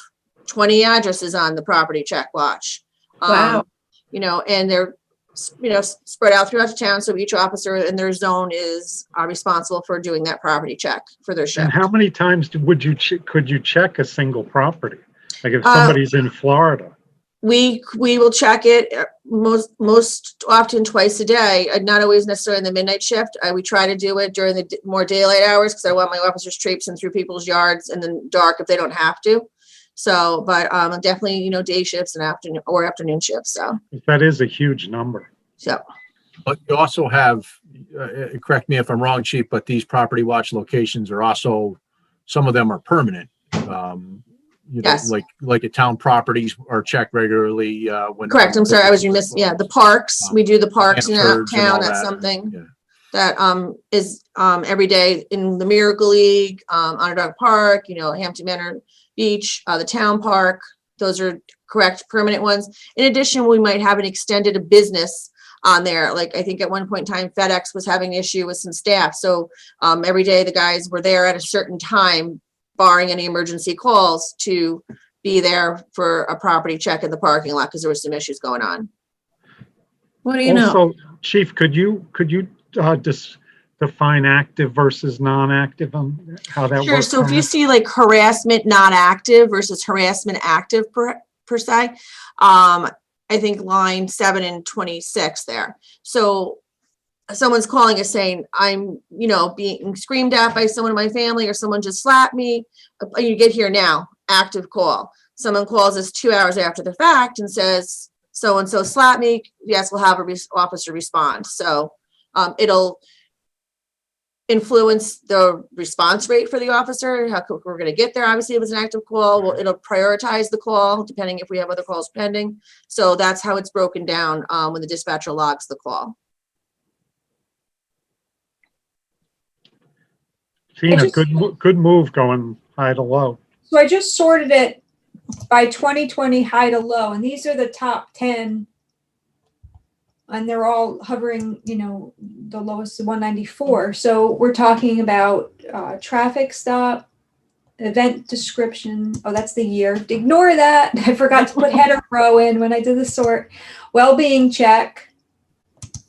20 addresses on the property check watch. Wow. And they're, spread out throughout the town. So each officer in their zone is responsible for doing that property check for their shift. And how many times could you check a single property? Like if somebody's in Florida? We will check it most often twice a day, not always necessarily in the midnight shift. We try to do it during the more daylight hours because I want my officers traipsing through people's yards in the dark if they don't have to. So, but definitely, day shifts and afternoon shifts. So that is a huge number. So, But you also have, correct me if I'm wrong, Chief, but these property watch locations are also, some of them are permanent. Yes. Like at town properties are checked regularly. Correct. I'm sorry, I was remiss. Yeah, the parks. We do the parks in our Hanfords and all town. That's that. something that is every day in the Miracle League, Underdog Park. Hampton Manor Beach, the town park. Those are correct permanent ones. In addition, we might have an extended business on there. Like, I think at one point in time, FedEx was having an issue with some staff. So every day the guys were there at a certain time, barring any emergency calls, to be there for a property check in the parking lot because there were some issues going on. What do you know? Also, Chief, could you just define active versus non-active on how that Sure. works? So if you see like harassment not active versus harassment active per se, I think line 7 and 26 there. So someone's calling us saying, I'm, being screamed at by someone in my family, or someone just slapped me. You get here now, active call. Someone calls us 2 hours after the fact and says, so-and-so slapped me. Yes, we'll have a officer respond. So it'll influence the response rate for the officer, how quick we're going to get there. Obviously, if it's an active call, well, it'll prioritize the call depending if we have other calls pending. So that's how it's broken down when the dispatcher logs the call. Tina, good move going high to low. So I just sorted it by 2020 high to low, and these are the top 10, and they're all hovering, the lowest is 194. So we're talking about traffic stop, event description. Oh, that's the year. Ignore that. I forgot to put header row in when I did the sort. Well-being check,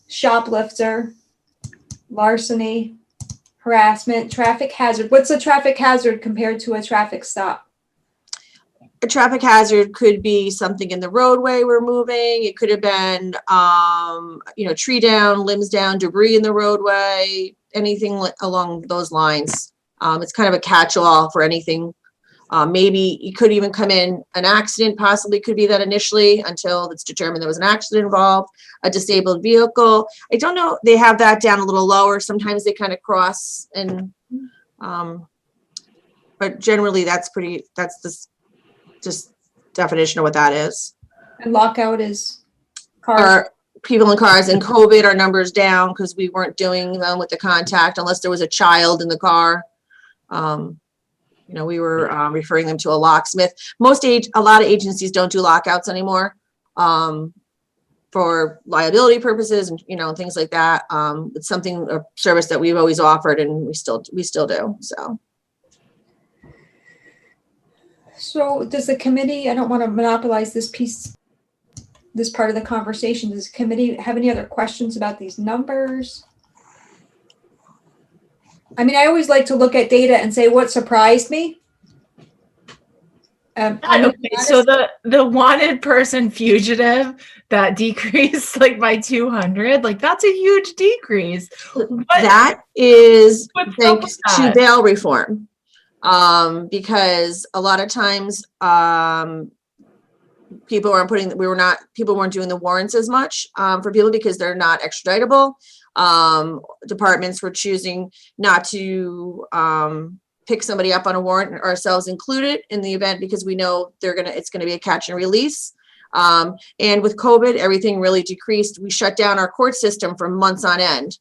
shoplifter, larceny, harassment, traffic hazard. What's a traffic hazard compared to a traffic stop? A traffic hazard could be something in the roadway we're moving. It could have been, tree down, limbs down, debris in the roadway, anything along those lines. It's kind of a catch-all for anything. Maybe it could even come in an accident, possibly could be that initially until it's determined there was an accident involved, a disabled vehicle. I don't know. They have that down a little lower. Sometimes they kind of cross and, but generally that's the just definition of what that is. And lockout is cars. Our people in cars. In COVID, our numbers down because we weren't doing them with the contact unless there was a child in the car. We were referring them to a locksmith. A lot of agencies don't do lockouts anymore for liability purposes and things like that. It's a service that we've always offered, and we still do. So does the committee, I don't want to monopolize this part of the conversation. Does the committee have any other questions about these numbers? I mean, I always like to look at data and say what surprised me. So the wanted person fugitive that decreased like by 200, like that's a huge decrease. That is thanks to bail reform. Because a lot of times people weren't doing the warrants as much for people because they're not extraditable. Departments were choosing not to pick somebody up on a warrant, ourselves included, in the event, because we know it's gonna be a catch and release. And with COVID, everything really decreased. We shut down our court system for months on end.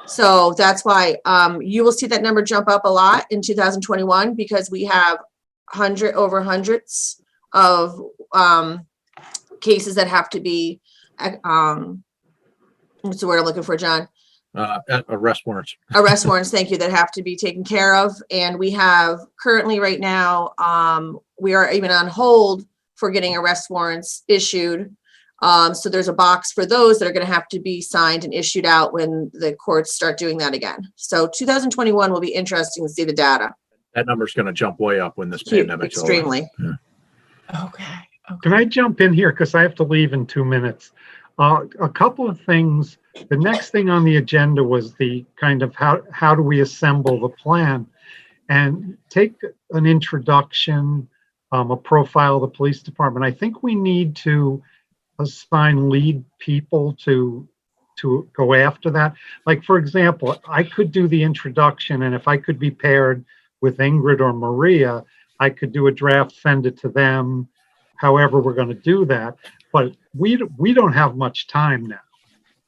So that's why you will see that number jump up a lot in 2021, because we have hundreds of cases that have to be, what's the word I'm looking for, John? Arrest warrants. Arrest warrants, thank you, that have to be taken care of. And we have currently right now, we are even on hold for getting arrest warrants issued. So there's a box for those that are going to have to be signed and issued out when the courts start doing that again. So 2021 will be interesting to see the data. That number's going to jump way up when this pandemic is over. Extremely. Yeah. Okay. Can I jump in here? Because I have to leave in 2 minutes. A couple of things. The next thing on the agenda was the kind of how do we assemble the plan, and take an introduction, a profile of the police department. I think we need to assign lead people to go after that. Like, for example, I could do the introduction, and if I could be paired with Ingrid or Maria, I could do a draft, send it to them, however we're going to do that. But we don't have much time now.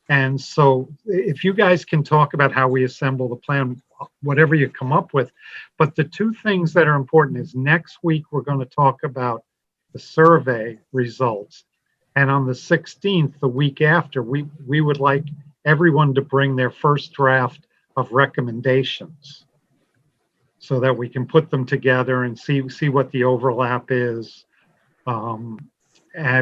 And so if you guys can talk about how we assemble the plan, whatever you come up with. But the two things that are important is next week, we're going to talk about the survey results. And on the 16th, the week after, we would like everyone to bring their first draft of recommendations so that we can put them together and see what the overlap is,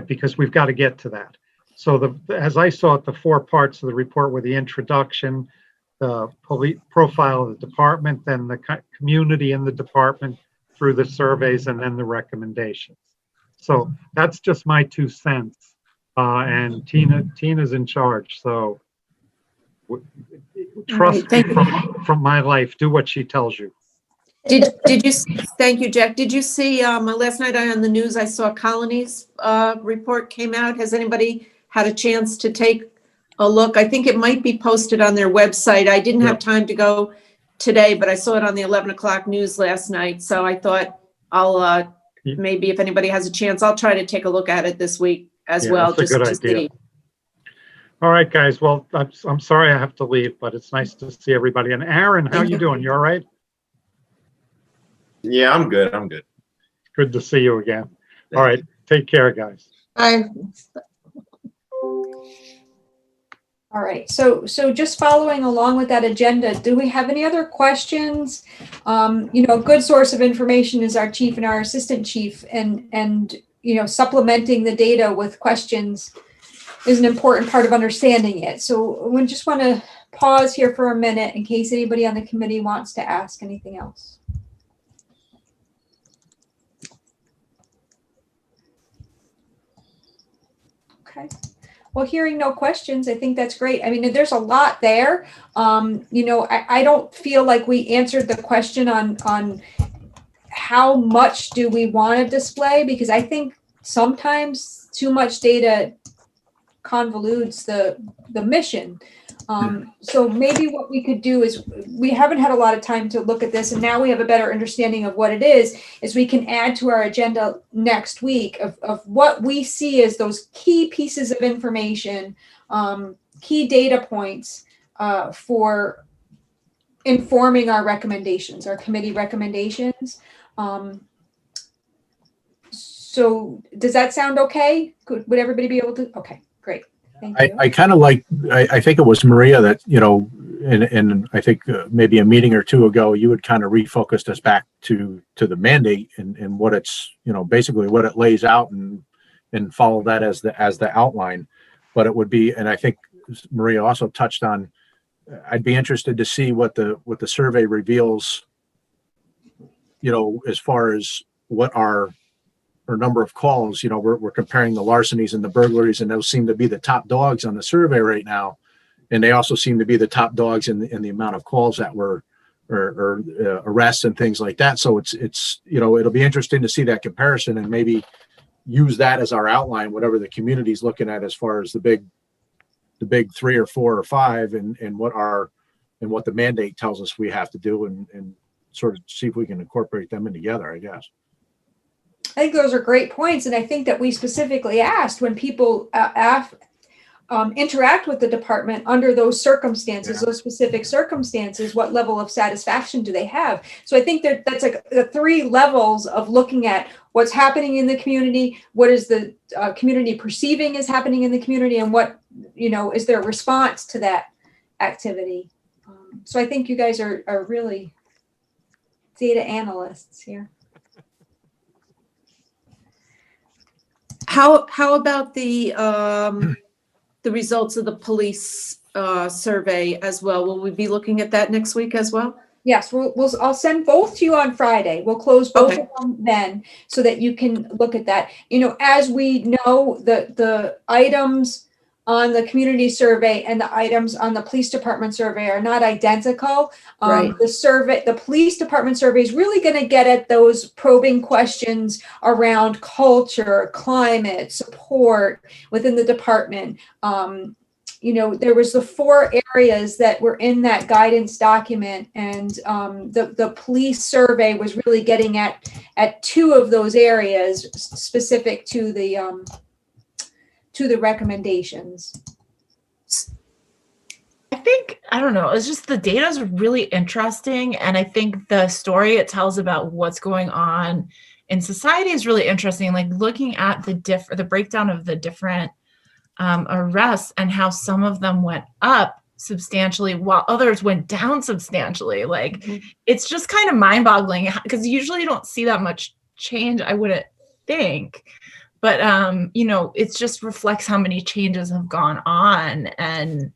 because we've got to get to that. So as I saw it, the 4 parts of the report were the introduction, the profile of the department, then the community in the department through the surveys, and then the recommendations. So that's just my 2 cents. And Tina's in charge. So trust me from my life, do what she tells you. Did you, thank you, Jack. Did you see, last night on the news, I saw Colony's report came out. Has anybody had a chance to take a look? I think it might be posted on their website. I didn't have time to go today, but I saw it on the 11 o'clock news last night. So I thought I'll, maybe if anybody has a chance, I'll try to take a look at it this week as well. That's a good idea. All right, guys. Well, I'm sorry I have to leave, but it's nice to see everybody. And Aaron, how you doing? You all right? Yeah, I'm good. I'm good. Good to see you again. All right. Take care, guys. Bye. All right, so just following along with that agenda, do we have any other questions? You know, a good source of information is our chief and our assistant chief, and you know, supplementing the data with questions is an important part of understanding it. So we just want to pause here for a minute in case anybody on the committee wants to ask anything else. Okay. Well, hearing no questions, I think that's great. I mean, there's a lot there. You know, I don't feel like we answered the question on how much do we want to display, because I think sometimes too much data convolutes the mission. So maybe what we could do is, we haven't had a lot of time to look at this, and now we have a better understanding of what it is we can add to our agenda next week of what we see as those key pieces of information, key data points for informing our recommendations, our committee recommendations. So does that sound okay? Would everybody be able to? Okay, great. Thank you. I kind of like, I think it was Maria that, you know, and I think maybe a meeting or two ago, you had kind of refocused us back to the mandate and what it's, you know, basically what it lays out, and follow that as the outline. But it would be, and I think Maria also touched on, I'd be interested to see what the survey reveals, you know, as far as what our number of calls. You know, we're comparing the larcenies and the burglaries, and those seem to be the top dogs on the survey right now. And they also seem to be the top dogs in the amount of calls that were, or arrests and things like that. So it's, you know, it'll be interesting to see that comparison and maybe use that as our outline, whatever the community's looking at as far as the big 3 or 4 or 5, and what the mandate tells us we have to do, and sort of see if we can incorporate them in together, I guess. I think those are great points. And I think that we specifically asked, when people interact with the department under those circumstances, those specific circumstances, what level of satisfaction do they have? So I think that's like the 3 levels of looking at what's happening in the community, what is the community perceiving is happening in the community, and what, you know, is their response to that activity. So I think you guys are really data analysts here. How about the results of the police survey as well? Will we be looking at that next week as well? Yes, I'll send both to you on Friday. We'll close both of them then, so that you can look at that. You know, as we know, the items on the community survey and the items on the police department survey are not identical. Right. The police department survey is really going to get at those probing questions around culture, climate, support within the department. You know, there was the 4 areas that were in that guidance document, and the police survey was really getting at 2 of those areas specific to the recommendations. I think, I don't know, it's just the data is really interesting. And I think the story it tells about what's going on in society is really interesting. Like looking at the breakdown of the different arrests and how some of them went up substantially while others went down substantially. Like it's just kind of mind-boggling because usually you don't see that much change, I wouldn't think. But you know, it just reflects how many changes have gone on, and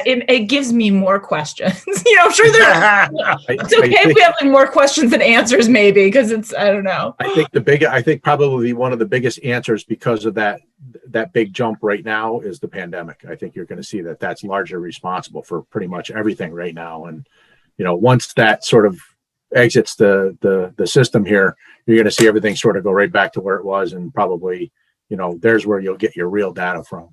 it gives me more questions. You know, I'm sure it's okay if we have like more questions than answers, maybe, because it's, I don't know. I think probably one of the biggest answers because of that big jump right now is the pandemic. I think you're going to see that that's largely responsible for pretty much everything right now. And, you know, once that sort of exits the system here, you're going to see everything sort of go right back to where it was. And probably, you know, there's where you'll get your real data from.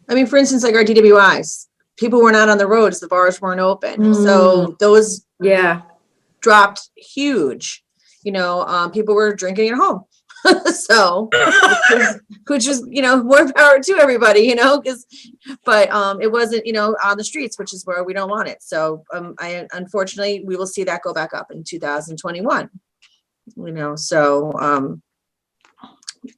I mean, for instance, like our DWIs, people were not on the roads, the bars weren't open. So those dropped huge. You know, people were drinking at home. So, which is, you know, more power to everybody, you know, but it wasn't, you know, on the streets, which is where we don't want it. So unfortunately, we will see that go back up in 2021, you know, so,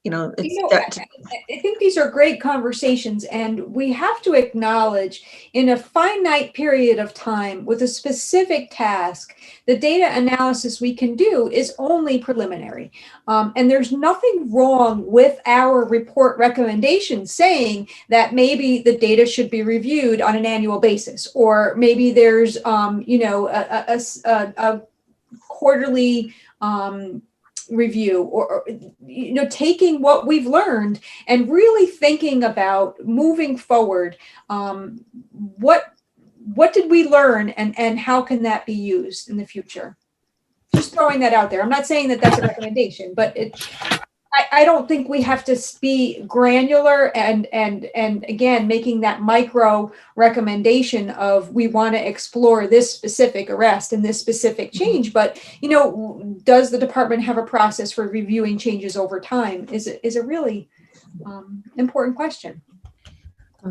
you know, I think these are great conversations, and we have to acknowledge in a finite period of time with a specific task, the data analysis we can do is only preliminary. And there's nothing wrong with our report recommendations saying that maybe the data should be reviewed on an annual basis, or maybe there's, you know, a quarterly review, or you know, taking what we've learned and really thinking about moving forward. What did we learn, and how can that be used in the future? Just throwing that out there. I'm not saying that that's a recommendation, but I don't think we have to be granular and again, making that micro recommendation of we want to explore this specific arrest and this specific change. But, you know, does the department have a process for reviewing changes over time is a really important question.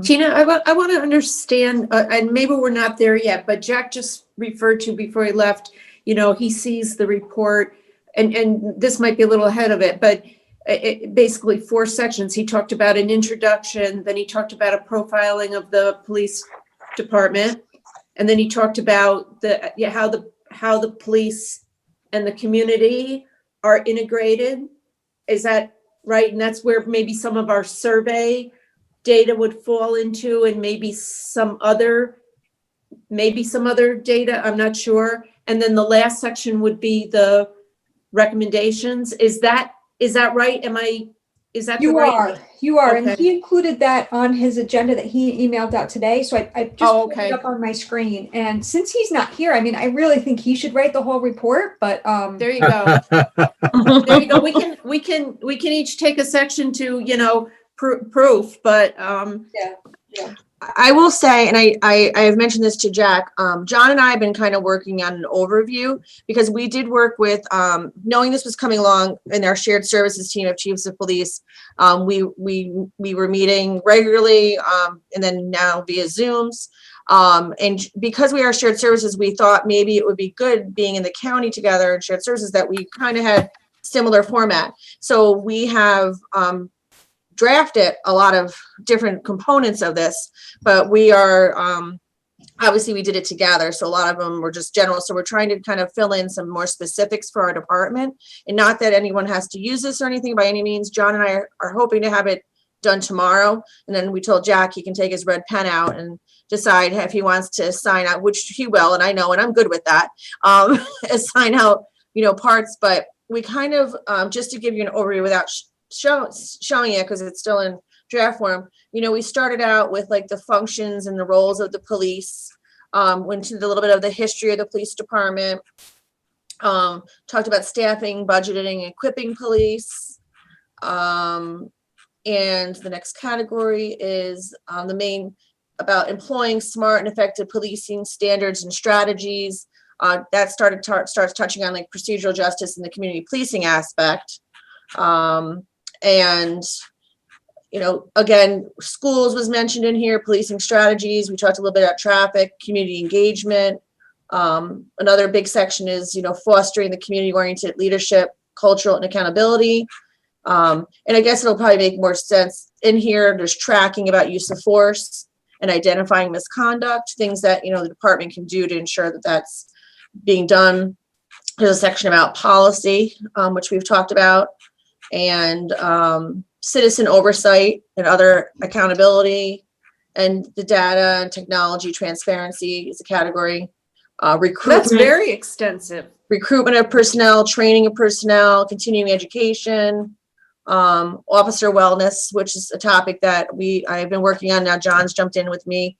Tina, I want to understand, and maybe we're not there yet, but Jack just referred to before he left, you know, he sees the report, and this might be a little ahead of it, but basically 4 sections. He talked about an introduction, then he talked about a profiling of the police department, and then he talked about how the police and the community are integrated. Is that right? And that's where maybe some of our survey data would fall into, and maybe some other data, I'm not sure. And then the last section would be the recommendations. Is that right? Is that You are. Okay. And he included that on his agenda that he emailed out today. So I just put it up on my screen. And since he's not here, I mean, I really think he should write the whole report, but there you go. There you go. We can each take a section to, you know, proof, but yeah. I will say, and I have mentioned this to Jack, John and I have been kind of working on an overview, because we did work with, knowing this was coming along in our shared services team of chiefs of police. We were meeting regularly, and then now via Zooms. And because we are shared services, we thought maybe it would be good being in the county together in shared services that we kind of had similar format. So we have, drafted a lot of different components of this, but we are obviously we did it together, so a lot of them were just general. So we're trying to kind of fill in some more specifics for our department, and not that anyone has to use this or anything by any means. John and I are hoping to have it done tomorrow, and then we told Jack he can take his red pen out and decide if he wants to sign out, which he will, and I know, and I'm good with that, sign out, you know, parts. But we kind of just to give you an overview without showing it, because it's still in draft form. You know, we started out with like the functions and the roles of the police, went into a little bit of the history of the police department, talked about staffing, budgeting, equipping police. And the next category is the main about employing smart and effective policing standards and strategies. That starts touching on like procedural justice and the community policing aspect. And, you know, again, schools was mentioned in here, policing strategies. We talked a little bit about traffic, community engagement, Another big section is, fostering the community-oriented leadership, cultural and accountability. And I guess it'll probably make more sense in here. There's tracking about use of force and identifying misconduct, things that, the department can do to ensure that that's being done. There's a section about policy, which we've talked about, and citizen oversight and other accountability, and the data and technology transparency is a category. That's Recruitment, very extensive. recruitment of personnel, training of personnel, continuing education, officer wellness, which is a topic that I've been working on. Now John's jumped in with me.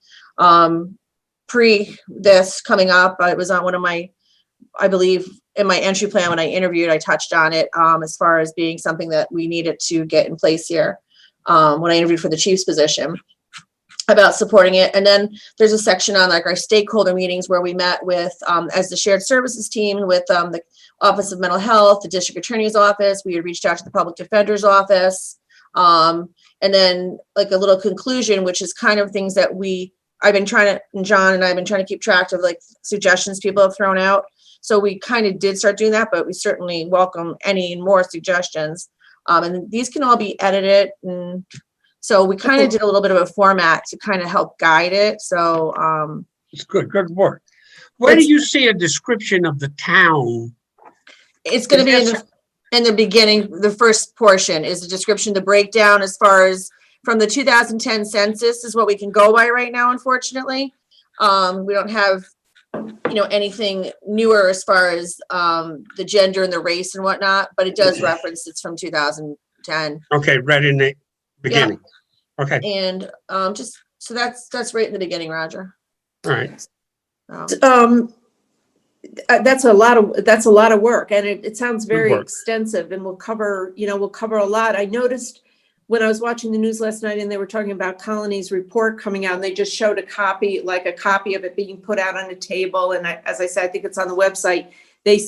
Pre this coming up, it was on one of my, I believe in my entry plan when I interviewed, I touched on it as far as being something that we needed to get in place here when I interviewed for the chief's position, about supporting it. And then there's a section on like our stakeholder meetings where we met with, as the shared services team, with the Office of Mental Health, the district attorney's office. We had reached out to the public defender's office. And then like a little conclusion, which is kind of things that I've been trying to, and John and I have been trying to keep track of, like suggestions people have thrown out. So we kind of did start doing that, but we certainly welcome any more suggestions. And these can all be edited. And so we kind of did a little bit of a format to kind of help guide it. So It's good work. Where do you see a description of the town? it's going to be in the beginning. The first portion is the description, the breakdown as far as from the 2010 census is what we can go by right now, unfortunately. We don't have, anything newer as far as the gender and the race and whatnot, but it does reference it's from 2010. Okay, right in the beginning. Okay, And just, so that's right in the beginning, Roger. all right. That's a lot of work, and it sounds very work. extensive, and we'll cover a lot. I noticed when I was watching the news last night and they were talking about Colony's report coming out, and they just showed a copy of it being put out on a table. And as I said, I think it's on the website. They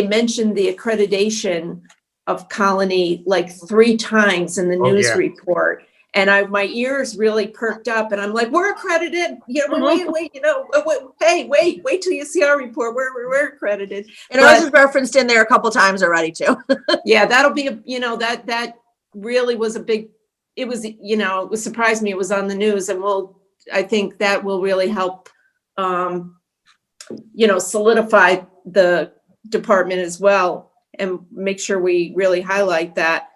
mentioned the accreditation of Colony like 3 times in the news report. And my ears really perked up, and I'm like, we're accredited. Wait till you see our report. We're accredited. And ours is referenced in there a couple times already too. Yeah, that'll be, that really was a big, it surprised me it was on the news, and I think that will really help, solidify the department as well, and make sure we really highlight that.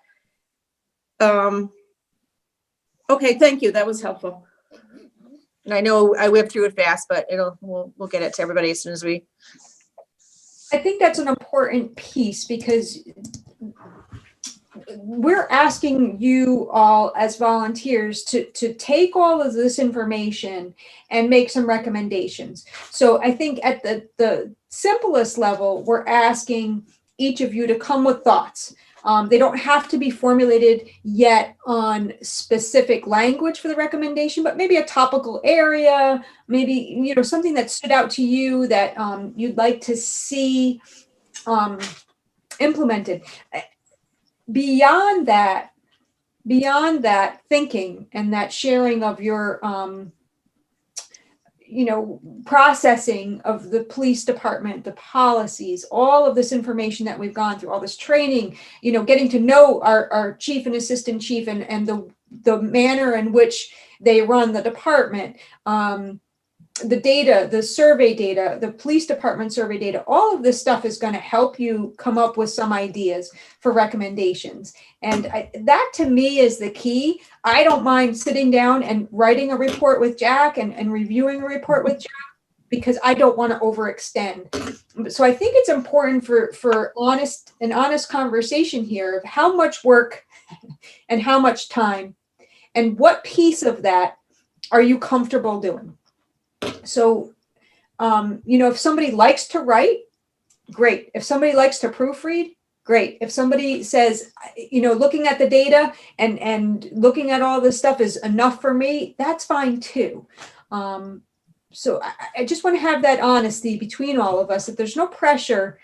Okay, thank you. That was helpful. And I know I whipped through it fast, but we'll get it to everybody as soon as we. I think that's an important piece, because we're asking you all as volunteers to take all of this information and make some recommendations. So I think at the simplest level, we're asking each of you to come with thoughts. They don't have to be formulated yet on specific language for the recommendation, but maybe a topical area, maybe, something that stood out to you that you'd like to see implemented. Beyond that thinking and that sharing of your, processing of the police department, the policies, all of this information that we've gone through, all this training, getting to know our chief and assistant chief and the manner in which they run the department, the data, the survey data, the police department survey data, all of this stuff is going to help you come up with some ideas for recommendations. And that to me is the key. I don't mind sitting down and writing a report with Jack and reviewing a report with Jack, because I don't want to overextend. So I think it's important for an honest conversation here of how much work and how much time and what piece of that are you comfortable doing. So, if somebody likes to write, great. If somebody likes to proofread, great. If somebody says, looking at the data and looking at all this stuff is enough for me, that's fine too. So I just want to have that honesty between all of us, that there's no pressure.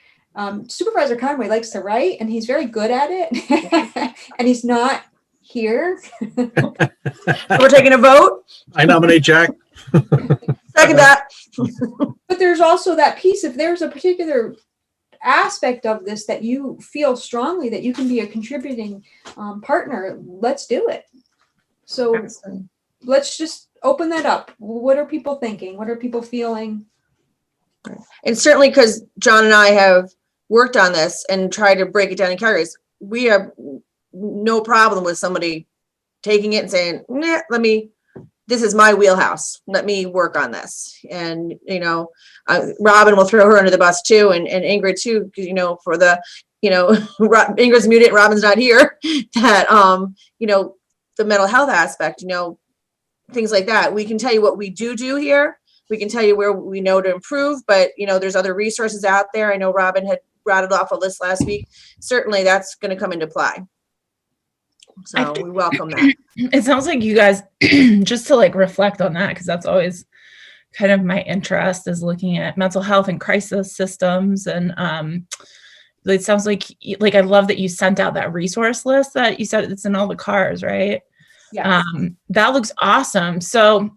Supervisor Conway likes to write, and he's very good at it, and he's not here. We're taking a vote. I nominate Jack. Second second that. But there's also that piece, if there's a particular aspect of this that you feel strongly that you can be a contributing partner, let's do it. So let's just open that up. What are people thinking? What are people feeling? And certainly because John and I have worked on this and tried to break it down in categories, we have no problem with somebody taking it and saying, nah, this is my wheelhouse. Let me work on this. And, Robin will throw her under the bus too, and Ingrid too, because, for the, Ingrid's muted, Robin's not here, that, the mental health aspect, things like that. We can tell you what we do here. We can tell you where we know to improve, but, there's other resources out there. I know Robin had rattled off a list last week. Certainly that's going to come into play. So we welcome that. It sounds like you guys, just to reflect on that, because that's always kind of my interest, is looking at mental health and crisis systems. And it sounds like I love that you sent out that resource list that you said it's in all the cars, right? Yeah. That looks awesome. So,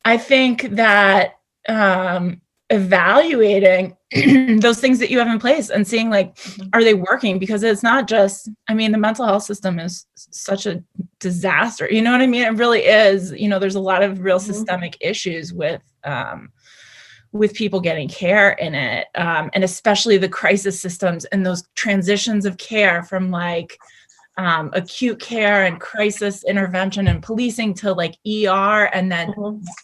I think that evaluating those things that you have in place and seeing are they working? Because it's not just, the mental health system is such a disaster. You know what I mean? It really is. There's a lot of real systemic issues with people getting care in it. And especially the crisis systems and those transitions of care from acute care and crisis intervention and policing to ER and then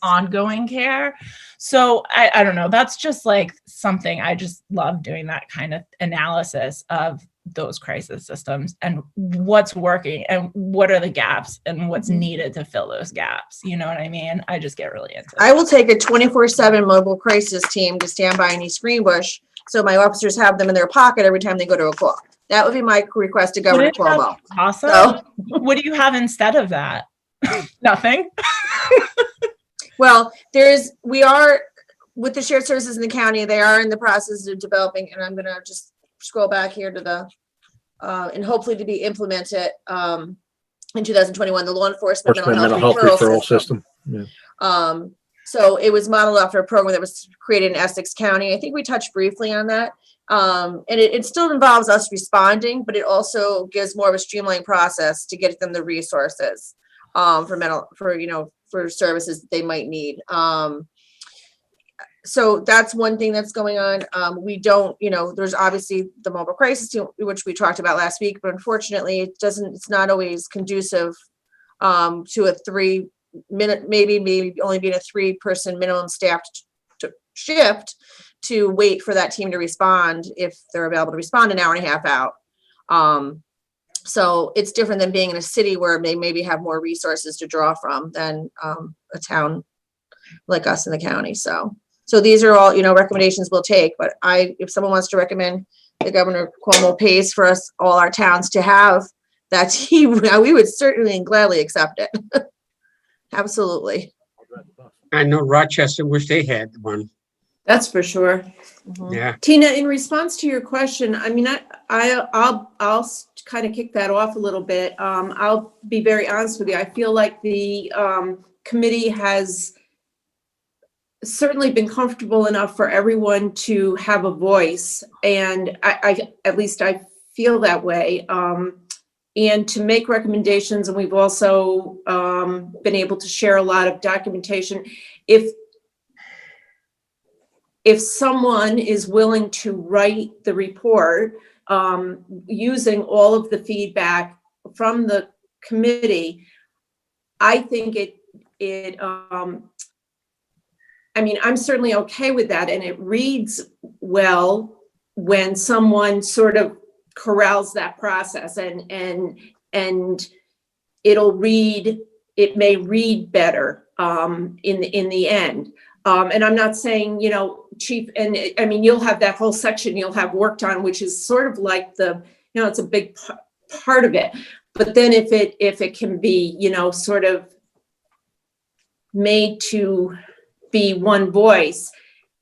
ongoing care. So I don't know, that's just something I just love doing, that kind of analysis of those crisis systems and what's working and what are the gaps and what's needed to fill those gaps. You know what I mean? I just get really into it. I will take a 24/7 mobile crisis team to stand by in East Greenbush, so my officers have them in their pocket every time they go to a call. That would be my request to Governor Cuomo. Awesome. So, what do you have instead of that? Nothing. well, we are with the shared services in the county. They are in the process of developing, and I'm going to just scroll back here to and hopefully to be implemented in 2021, the law enforcement mental health referral system. Yeah. So it was modeled after a program that was created in Essex County. I think we touched briefly on that. And it still involves us responding, but it also gives more of a streamlined process to get them the resources for services that they might need. So that's one thing that's going on. We don't, there's obviously the mobile crisis team, which we talked about last week, but unfortunately it's not always conducive to a 3-minute, maybe only being a 3-person minimum staffed shift to wait for that team to respond if they're available to respond an hour and a half out. So it's different than being in a city where they maybe have more resources to draw from than a town like us in the county. So these are all, recommendations we'll take, but if someone wants to recommend the Governor Cuomo pays for us, all our towns to have that team, we would certainly and gladly accept it. Absolutely. I know Rochester wish they had one. That's for sure. Yeah. Tina, in response to your question, I'll kind of kick that off a little bit. I'll be very honest with you. I feel like the committee has certainly been comfortable enough for everyone to have a voice, and I at least I feel that way. And to make recommendations, and we've also been able to share a lot of documentation. If someone is willing to write the report using all of the feedback from the committee, I think I'm certainly okay with that. And it reads well when someone sort of corrals that process and it may read better in the end. And I'm not saying, Chief, and you'll have that whole section you'll have worked on, which is sort of like it's a big part of it. But then if it can be, sort of made to be one voice,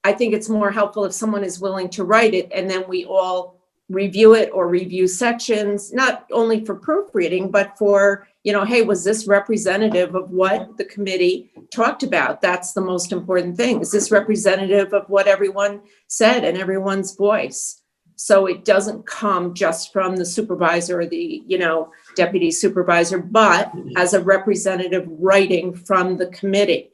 I think it's more helpful if someone is willing to write it, and then we all review it or review sections, not only for proofreading, but for, hey, was this representative of what the committee talked about? That's the most important thing. Is this representative of what everyone said and everyone's voice? So it doesn't come just from the supervisor or the, deputy supervisor, but as a representative writing from the committee.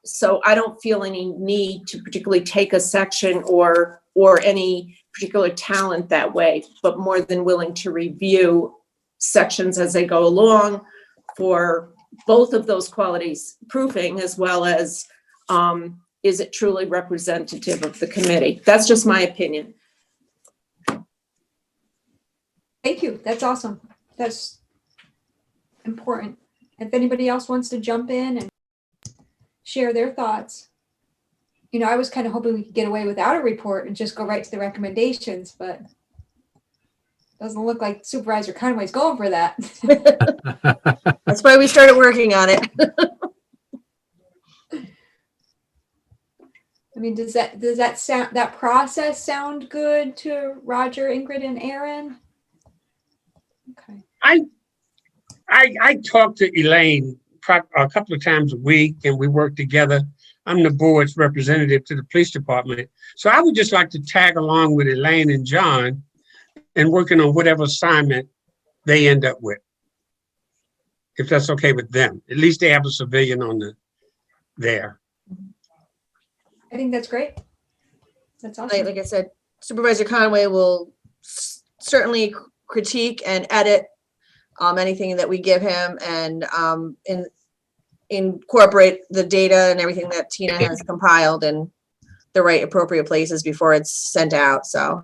So I don't feel any need to particularly take a section or any particular talent that way, but more than willing to review sections as they go along for both of those qualities, proofing as well as is it truly representative of the committee? That's just my opinion. Thank you. That's awesome. That's important. If anybody else wants to jump in and share their thoughts. I was kind of hoping we could get away without a report and just go right to the recommendations, but doesn't look like Supervisor Conway's going for that. That's why we started working on it. I mean, does that process sound good to Roger, Ingrid, and Aaron? Okay. I talk to Elaine a couple of times a week, and we work together. I'm the board's representative to the police department. So I would just like to tag along with Elaine and John and working on whatever assignment they end up with. If that's okay with them. At least they have a civilian on there. I think that's great. That's awesome. Like I said, Supervisor Conway will certainly critique and edit anything that we give him, and incorporate the data and everything that Tina has compiled in the right appropriate places before it's sent out. So,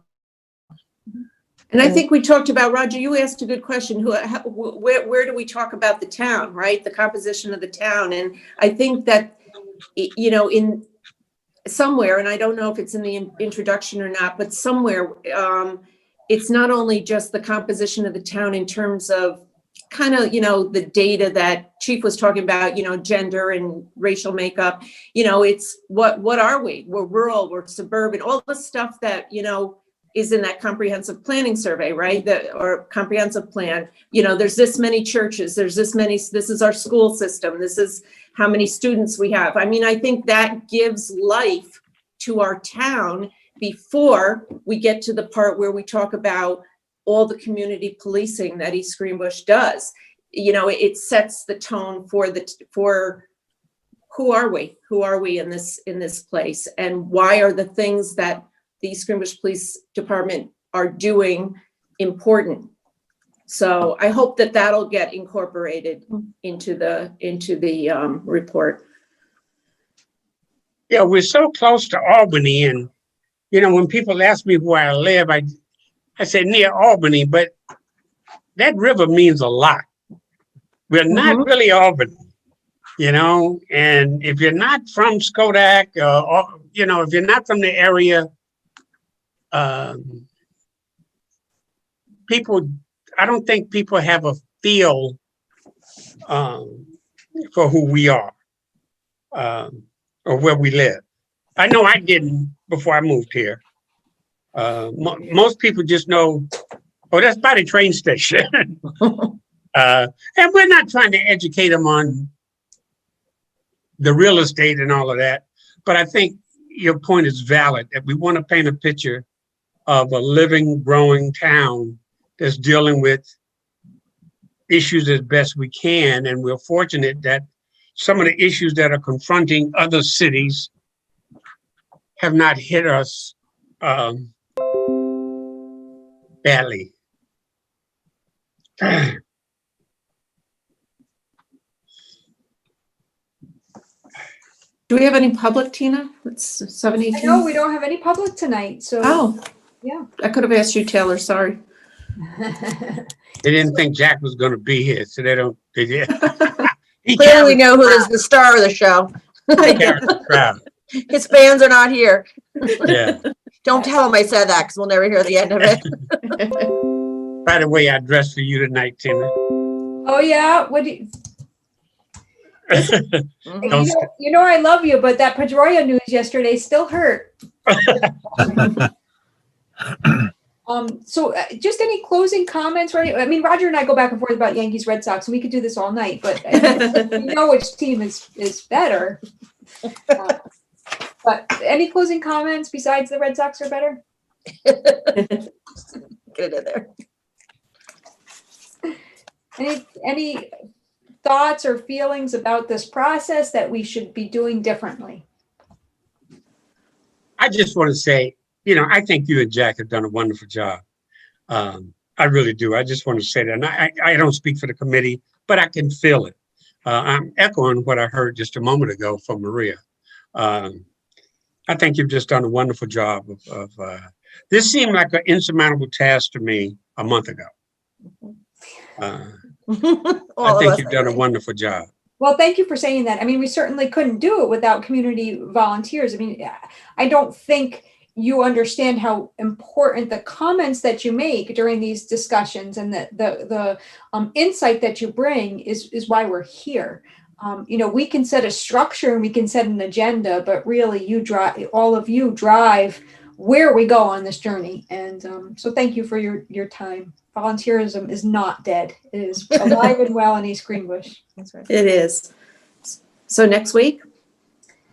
and I think we talked about, Roger, you asked a good question. Where do we talk about the town, right? The composition of the town. And I think that, in somewhere, and I don't know if it's in the introduction or not, but somewhere, it's not only just the composition of the town in terms of kind of, the data that Chief was talking about, gender and racial makeup, it's what are we? We're rural, we're suburban, all the stuff that, is in that comprehensive planning survey, right? Or comprehensive plan, there's this many churches, there's this is our school system, this is how many students we have. I mean, I think that gives life to our town before we get to the part where we talk about all the community policing that East Greenbush does. It sets the tone for who are we in this place, and why are the things that the East Greenbush Police Department are doing important. So I hope that that'll get incorporated into the report. Yeah, we're so close to Albany, and when people ask me where I live, I say near Albany, but that river means a lot. We're not really Albany, and if you're not from Skodak, or if you're not from the area, I don't think people have a feel for who we are or where we live. I know I didn't before I moved here. Most people just know, that's by the train station. And we're not trying to educate them on the real estate and all of that. But I think your point is valid, that we want to paint a picture of a living, growing town that's dealing with issues as best we can. And we're fortunate that some of the issues that are confronting other cities have not hit us badly. Do we have any public, Tina? It's 7:18. I know we don't have any public tonight, so. Oh, yeah. I could have asked you, Taylor, sorry. They didn't think Jack was going to be here, so they did. He clearly know who is the star of the show. carries the crowd. His fans are not here. Yeah. Don't tell him I said that, because we'll never hear the end of it. By the way, I dressed for you tonight, Tina. Oh yeah, what do you? Mhm. I love you, but that Pedroia news yesterday still hurt. So just any closing comments, right? I mean, Roger and I go back and forth about Yankees, Red Sox, and we could do this all night, but we know which team is better. But any closing comments besides the Red Sox are better? Get it in there. Any thoughts or feelings about this process that we should be doing differently? I just want to say, I think you and Jack have done a wonderful job. I really do. I just want to say that. And I don't speak for the committee, but I can feel it. I'm echoing what I heard just a moment ago from Maria. I think you've just done a wonderful job of this seemed like an insurmountable task to me a month ago. I think you've done a wonderful job. Well, thank you for saying that. I mean, we certainly couldn't do it without community volunteers. I mean, I don't think you understand how important the comments that you make during these discussions and the insight that you bring is why we're here. We can set a structure and we can set an agenda, but really all of you drive where we go on this journey. And so thank you for your time. Volunteerism is not dead. It is alive and well in East Greenbush. That's right. It is. So next week?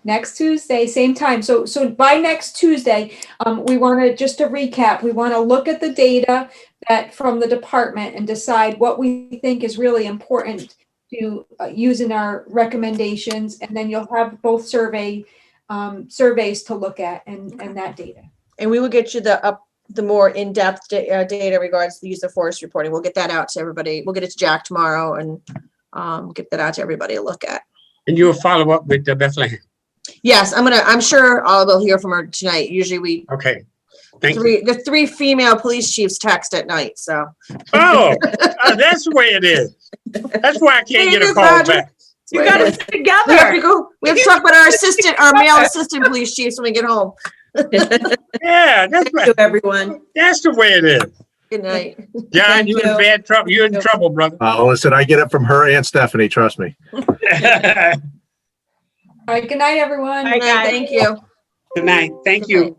Next Tuesday, same time. So by next Tuesday, we want to, just to recap, we want to look at the data that from the department and decide what we think is really important to use in our recommendations. And then you'll have both surveys to look at and that data. And we will get you the more in-depth data regards to the use of forest reporting. We'll get that out to everybody. We'll get it to Jack tomorrow and get that out to everybody to look at. And you'll follow up with Bethlehem. Yes, I'm sure we'll hear from her tonight. Usually Okay. Thank you. the three female police chiefs text at night. So. Oh, that's the way it is. That's why I can't get a call back. You got it together. We have to talk about our male assistant police chiefs when we get home. Yeah, that's Thank right. you, everyone. That's the way it is. Good night. John, you're in bad trouble. You're in trouble, brother. Listen, I get it from her and Stephanie, trust me. All right, good night, everyone. Bye, guys. Thank you. Good night. Thank you.